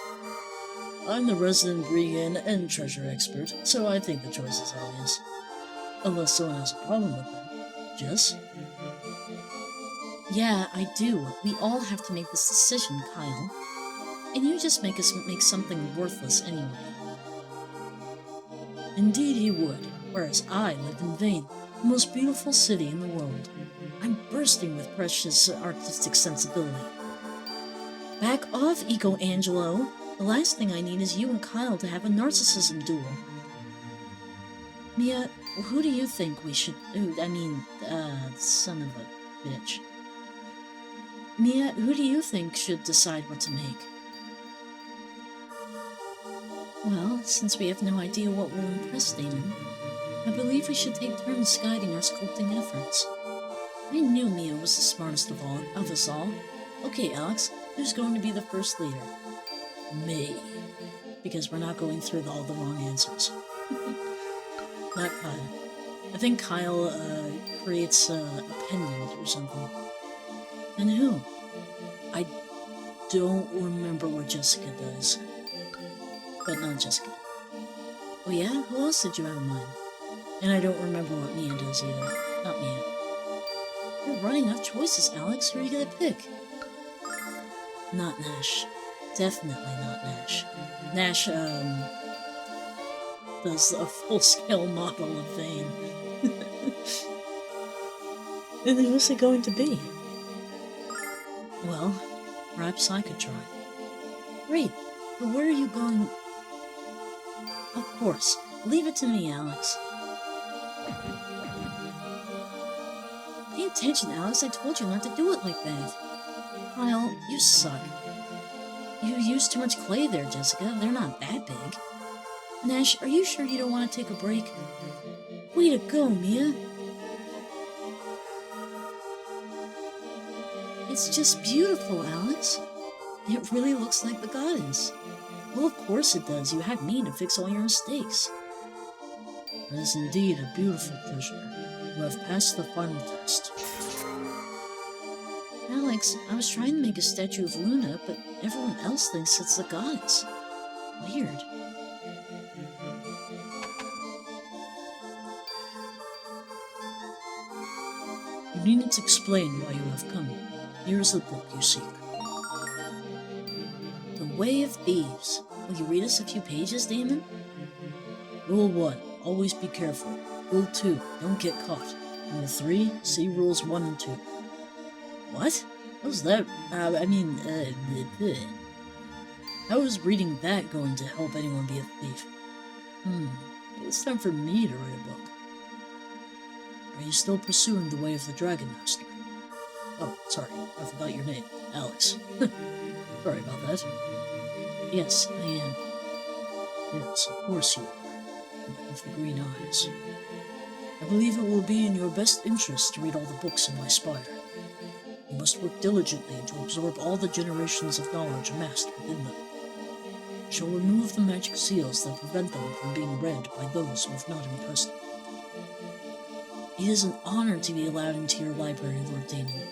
I'm the resident brigand and treasure expert, so I think the choice is obvious. Unless someone has a problem with that. Jess? Yeah, I do. We all have to make this decision, Kyle. And you just make us make something worthless anyway. Indeed he would, whereas I live in Vane, the most beautiful city in the world. I'm bursting with precious artistic sensibility. Back off, Eco Angelo. The last thing I need is you and Kyle to have a narcissism duel. Mia, who do you think we should... son of a bitch. Mia, who do you think should decide what to make? Well, since we have no idea what will impress Damon, I believe we should take turns guiding our sculpting efforts. I knew Mia was the smartest of us all. Okay, Alex, who's going to be the first leader? Me. Because we're not going through all the wrong answers. Not Kyle. I think Kyle, creates a pendant or something. And who? I don't remember what Jessica does. But not Jessica. Oh yeah? Who else did you have in mind? And I don't remember what Mia does either. Not Mia. We're running out of choices, Alex. Who are you gonna pick? Not Nash. Definitely not Nash. Nash, does a full-scale model of Vane. And who's it going to be? Well, perhaps I could try. Great, but where are you going? Of course. Leave it to me, Alex. Pay attention, Alex. I told you not to do it like that. Kyle, you suck. You used too much clay there, Jessica. They're not that big. Nash, are you sure you don't want to take a break? Way to go, Mia. It's just beautiful, Alex. It really looks like the goddess. Well, of course it does. You had me to fix all your mistakes. That is indeed a beautiful treasure. You have passed the final test. Alex, I was trying to make a statue of Luna, but everyone else thinks it's the goddess. Weird. You needn't explain why you have come. Here is the book you seek. The Way of Thieves. Will you read us a few pages, Damon? Rule 1. Always be careful. Rule 2. Don't get caught. Rule 3. See rules 1 and 2. What? How's that? How is reading that going to help anyone be a thief? It's time for me to write a book. Are you still pursuing the way of the Dragon Master? Oh, sorry, I forgot your name. Alex. Sorry about that. Yes, I am. Yes, of course you are. You have the green eyes. I believe it will be in your best interest to read all the books in my spire. You must work diligently to absorb all the generations of knowledge amassed within them. You shall remove the magic seals that prevent them from being read by those who have not impressed them. It is an honor to be allowed into your library, Lord Damon.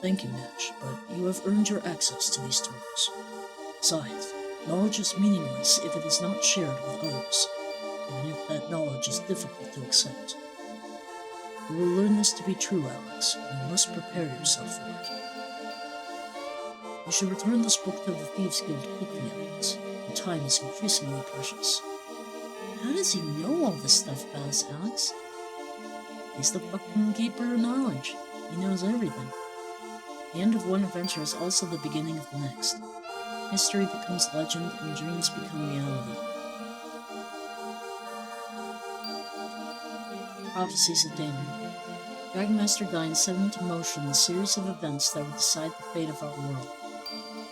Thank you, Nash, but you have earned your access to these tomes. Besides, knowledge is meaningless if it is not shared with others, even if that knowledge is difficult to accept. You will learn this to be true, Alex, and you must prepare yourself for it. You should return this book to the Thieves Guild quickly, Alex. Your time is increasingly precious. How does he know all this stuff about us, Alex? He's the fucking keeper of knowledge. He knows everything. The end of one adventure is also the beginning of the next. History becomes legend and dreams become reality. Prophecies of Damon. Dragon Master Dyne set into motion a series of events that will decide the fate of our world.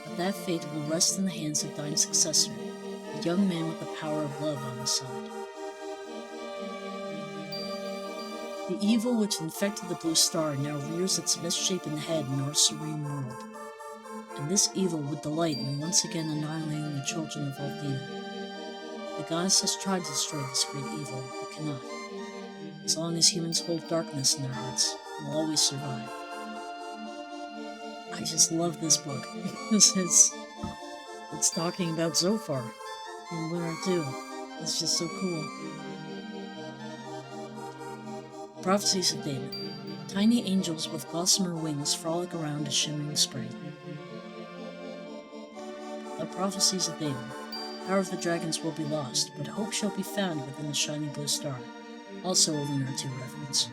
But that fate will rest in the hands of Dyne's successor, a young man with the power of love on his side. The evil which infected the Blue Star now rears its misshapen head in our serene world. And this evil would delight in once again annihilating the children of Althena. The goddess has tried to destroy this great evil, but cannot. As long as humans hold darkness in their hearts, it will always survive. I just love this book because it's talking about Zophar in Lunar 2. It's just so cool. Prophecies of Damon. Tiny angels with gossamer wings frolic around a shimmering spring. The Prophecies of Damon. Power of the dragons will be lost, but hope shall be found within the shiny blue star. Also a Lunar 2 reference.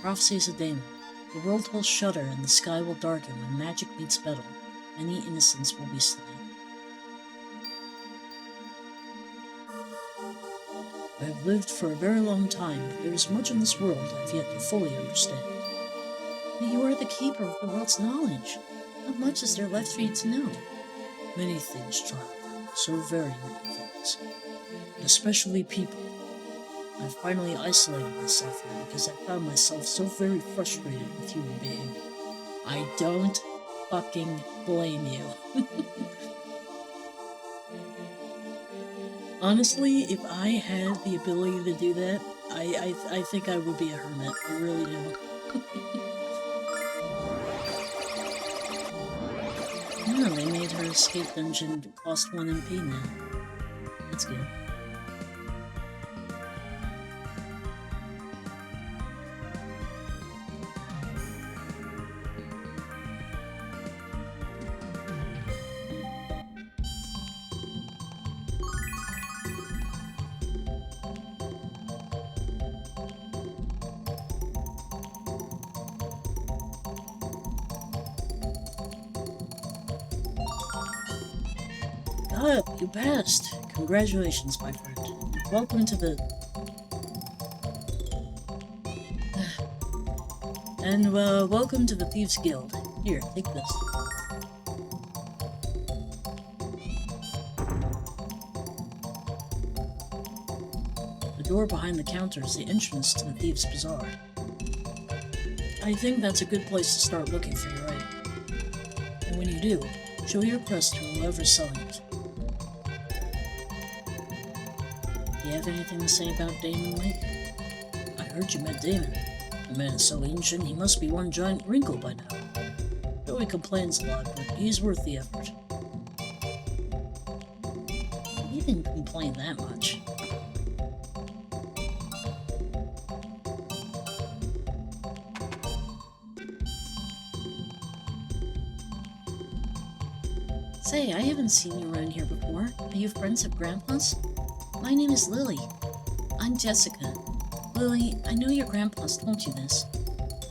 Prophecies of Damon. The world will shudder and the sky will darken when magic meets battle. Many innocents will be slain. I have lived for a very long time, but there is much in this world I have yet to fully understand. But you are the keeper of the world's knowledge. How much is there left for you to know? Many things, child. So very many things. But especially people. I've finally isolated myself here because I found myself so very frustrated with human behavior. I don't fucking blame you. Honestly, if I had the ability to do that, I think I would be a hermit. I really do. Yeah, they made her escape dungeon cost 1 MP now. That's good. You passed. Congratulations, my friend. Welcome to the... welcome to the Thieves Guild. Here, take this. The door behind the counter is the entrance to the Thieves' Bazaar. I think that's a good place to start looking for your item. And when you do, show your crest to whoever's selling it. Do you have anything to say about Damon Lake? I heard you met Damon. The man is so ancient, he must be one giant wrinkle by now. Though he complains a lot, but he's worth the effort. He didn't complain that much. Say, I haven't seen you around here before. Are you friends of Grandpa's? My name is Lily. I'm Jessica. Lily, I know your grandpa's told you this,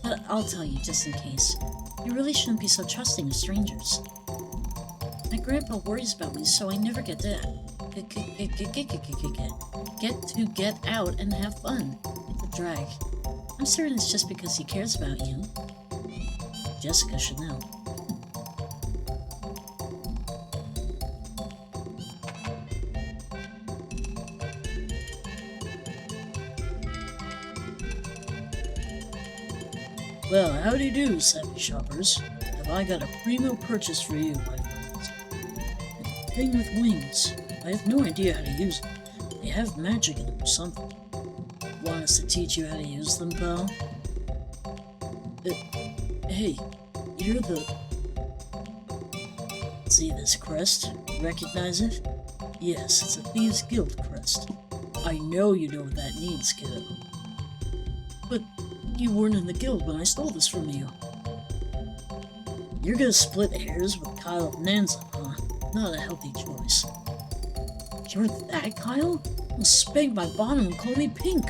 but I'll tell you just in case. You really shouldn't be so trusting of strangers. My grandpa worries about me, so I never get out and have fun. It's a drag. I'm certain it's just because he cares about you. Jessica should know. Well, howdy do, savvy shoppers. Have I got a primo purchase for you, my friends? A thing with wings. I have no idea how to use it. They have magic in them or something. Want us to teach you how to use them, pal? Hey, you're the... See this crest? Recognize it? Yes, it's a Thieves' Guild crest. I know you know what that means, kiddo. But you weren't in the guild when I stole this from you. You're gonna split hairs with Kyle Nanza, huh? Not a healthy choice. You're that Kyle? Well, spank my bottom and call me Pink.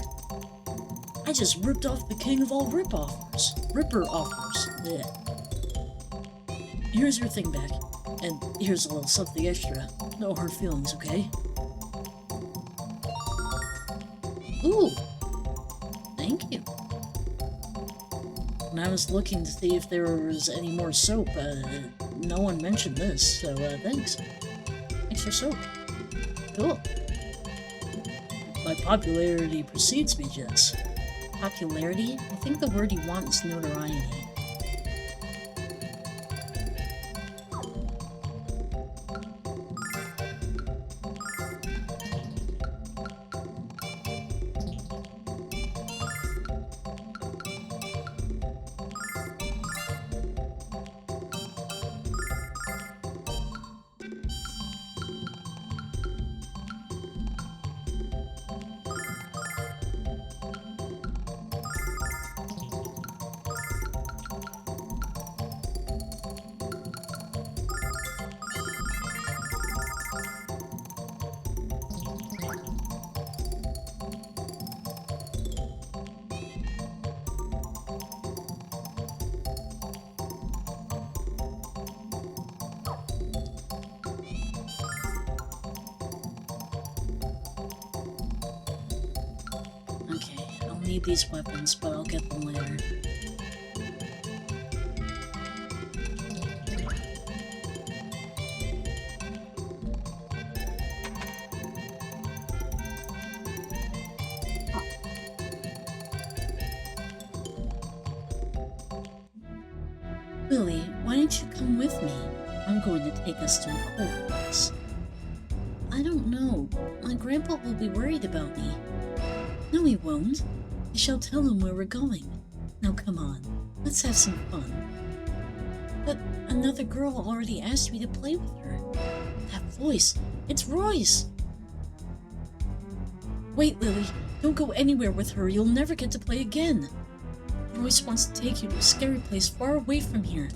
I just ripped off the king of all Ripper offers. Yeah. Here's your thing back. And here's a little something extra. No hard feelings, okay? Ooh! Thank you. When I was looking to see if there was any more soap, no one mentioned this, so thanks. Extra soap. Cool. My popularity precedes me, Jess. Popularity? I think the word you want is notoriety. Need these weapons, but I'll get them later. Lily, why don't you come with me? I'm going to take us to a cold place. I don't know. My grandpa will be worried about me. No, he won't. I shall tell him where we're going. Now come on, let's have some fun. But another girl already asked me to play with her. That voice, it's Royce! Wait, Lily, don't go anywhere with her, you'll never get to play again. Royce wants to take you to a scary place far away from here.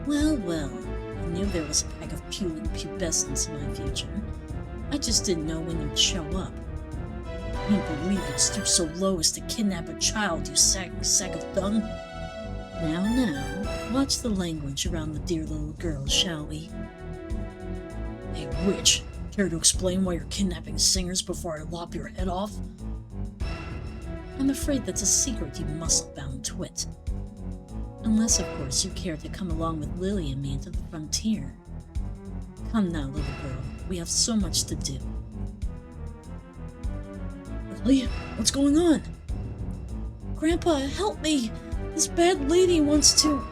Well, I knew there was a pack of puling pubescents in my future. I just didn't know when you'd show up. You believe you'd stoop so low as to kidnap a child, you sack of dung? Now, watch the language around the dear little girl, shall we? Hey, witch, care to explain why you're kidnapping singers before I lop your head off? I'm afraid that's a secret, you muscle-bound twit. Unless, of course, you care to come along with Lily and me to the frontier. Come now, little girl, we have so much to do. Lily, what's going on? Grandpa, help me! This bad lady wants to...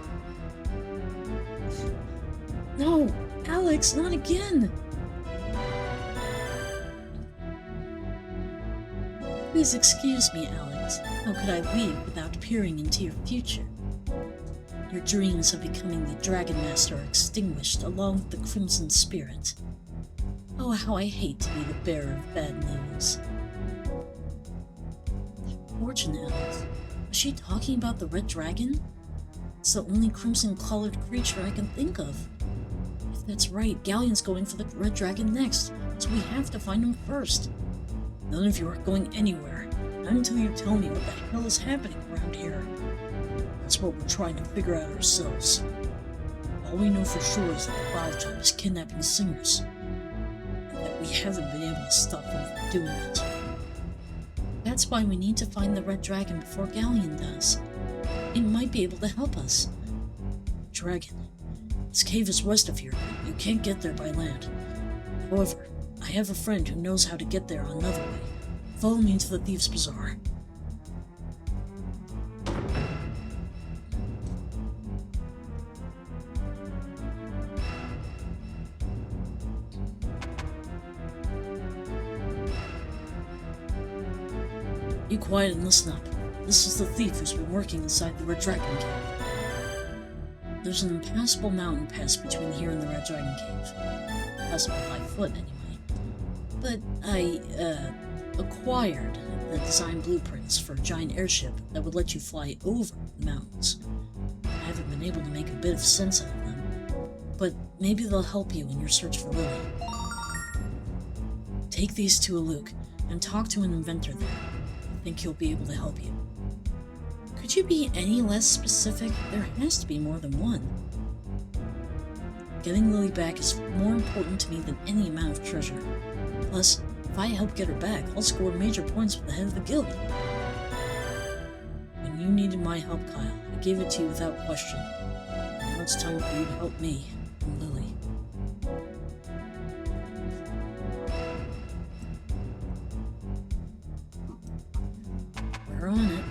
No, Alex, not again! Please excuse me, Alex. How could I leave without peering into your future? Your dreams of becoming the Dragon Master are extinguished along with the Crimson Spirit. Oh, how I hate to be the bearer of bad news. Fortune, Alex. Was she talking about the Red Dragon? It's the only crimson-colored creature I can think of. If that's right, Ghaleon's going for the Red Dragon next, so we have to find him first. None of you are going anywhere, not until you tell me what the hell is happening around here. That's what we're trying to figure out ourselves. All we know for sure is that the Wild Tribe is kidnapping singers, and that we haven't been able to stop them from doing it. That's why we need to find the Red Dragon before Ghaleon does. It might be able to help us. Dragon. This cave is west of here. You can't get there by land. However, I have a friend who knows how to get there another way. Follow me into the Thieves' Bazaar. Be quiet and listen up. This is the thief who's been working inside the Red Dragon Cave. There's an impassable mountain pass between here and the Red Dragon Cave. Passable by foot, anyway. But I, acquired the design blueprints for a giant airship that would let you fly over the mountains. I haven't been able to make a bit of sense out of them, but maybe they'll help you in your search for Lily. Take these to Aluk and talk to an inventor there. I think he'll be able to help you. Could you be any less specific? There has to be more than one. Getting Lily back is more important to me than any amount of treasure. Plus, if I help get her back, I'll score major points with the head of the guild. When you needed my help, Kyle, I gave it to you without question. Now it's time for you to help me and Lily. We're on it.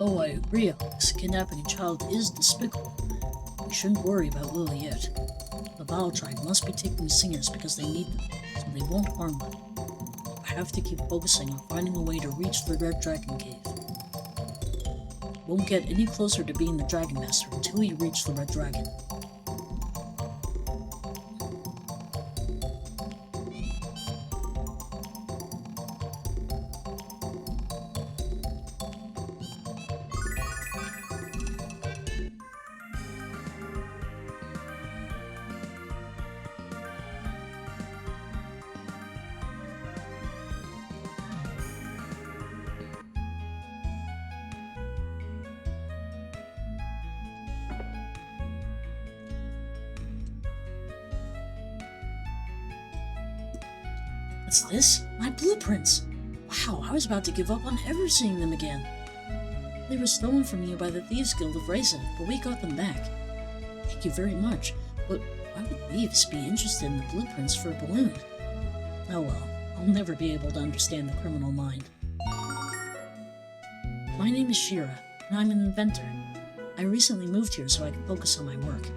Oh, I agree, Alex. Kidnapping a child is despicable. We shouldn't worry about Lily yet. The Vile tribe must be taking singers because they need them, so they won't harm them. We have to keep focusing on finding a way to reach the Red Dragon Cave. Won't get any closer to being the Dragon Master until you reach the Red Dragon. What's this? My blueprints! Wow, I was about to give up on ever seeing them again. They were stolen from you by the Thieves Guild of Raisin, but we got them back. Thank you very much, but why would thieves be interested in the blueprints for a balloon? Oh well, I'll never be able to understand the criminal mind. My name is Shira, and I'm an inventor. I recently moved here so I can focus on my work.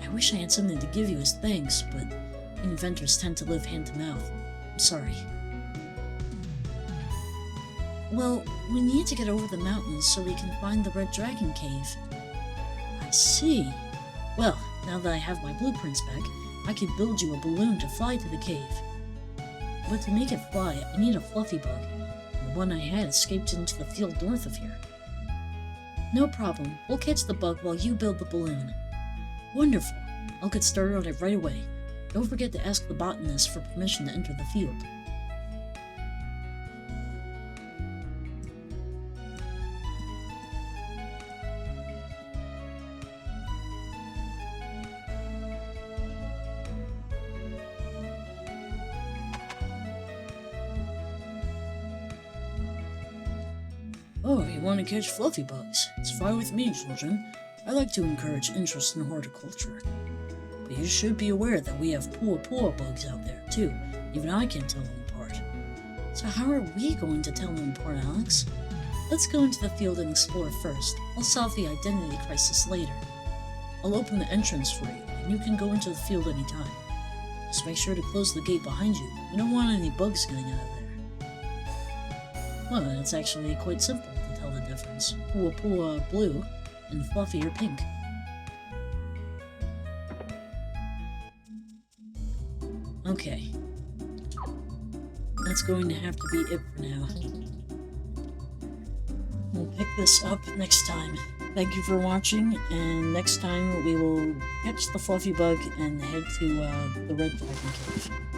I wish I had something to give you as thanks, but inventors tend to live hand to mouth. I'm sorry. Well, we need to get over the mountains so we can find the Red Dragon Cave. I see. Well, now that I have my blueprints back, I can build you a balloon to fly to the cave. But to make it fly, I need a fluffy bug. The one I had escaped into the field north of here. No problem. We'll catch the bug while you build the balloon. Wonderful. I'll get started on it right away. Don't forget to ask the botanist for permission to enter the field. Oh, you want to catch fluffy bugs? It's fine with me, children. I like to encourage interest in horticulture. But you should be aware that we have pua bugs out there, too. Even I can't tell them apart. So how are we going to tell them apart, Alex? Let's go into the field and explore first. I'll solve the identity crisis later. I'll open the entrance for you, and you can go into the field anytime. Just make sure to close the gate behind you. We don't want any bugs getting out of there. Well, it's actually quite simple to tell the difference. Pua blue and fluffy or pink. Okay. That's going to have to be it for now. We'll pick this up next time. Thank you for watching, and next time we will catch the fluffy bug and head to the Red Dragon Cave.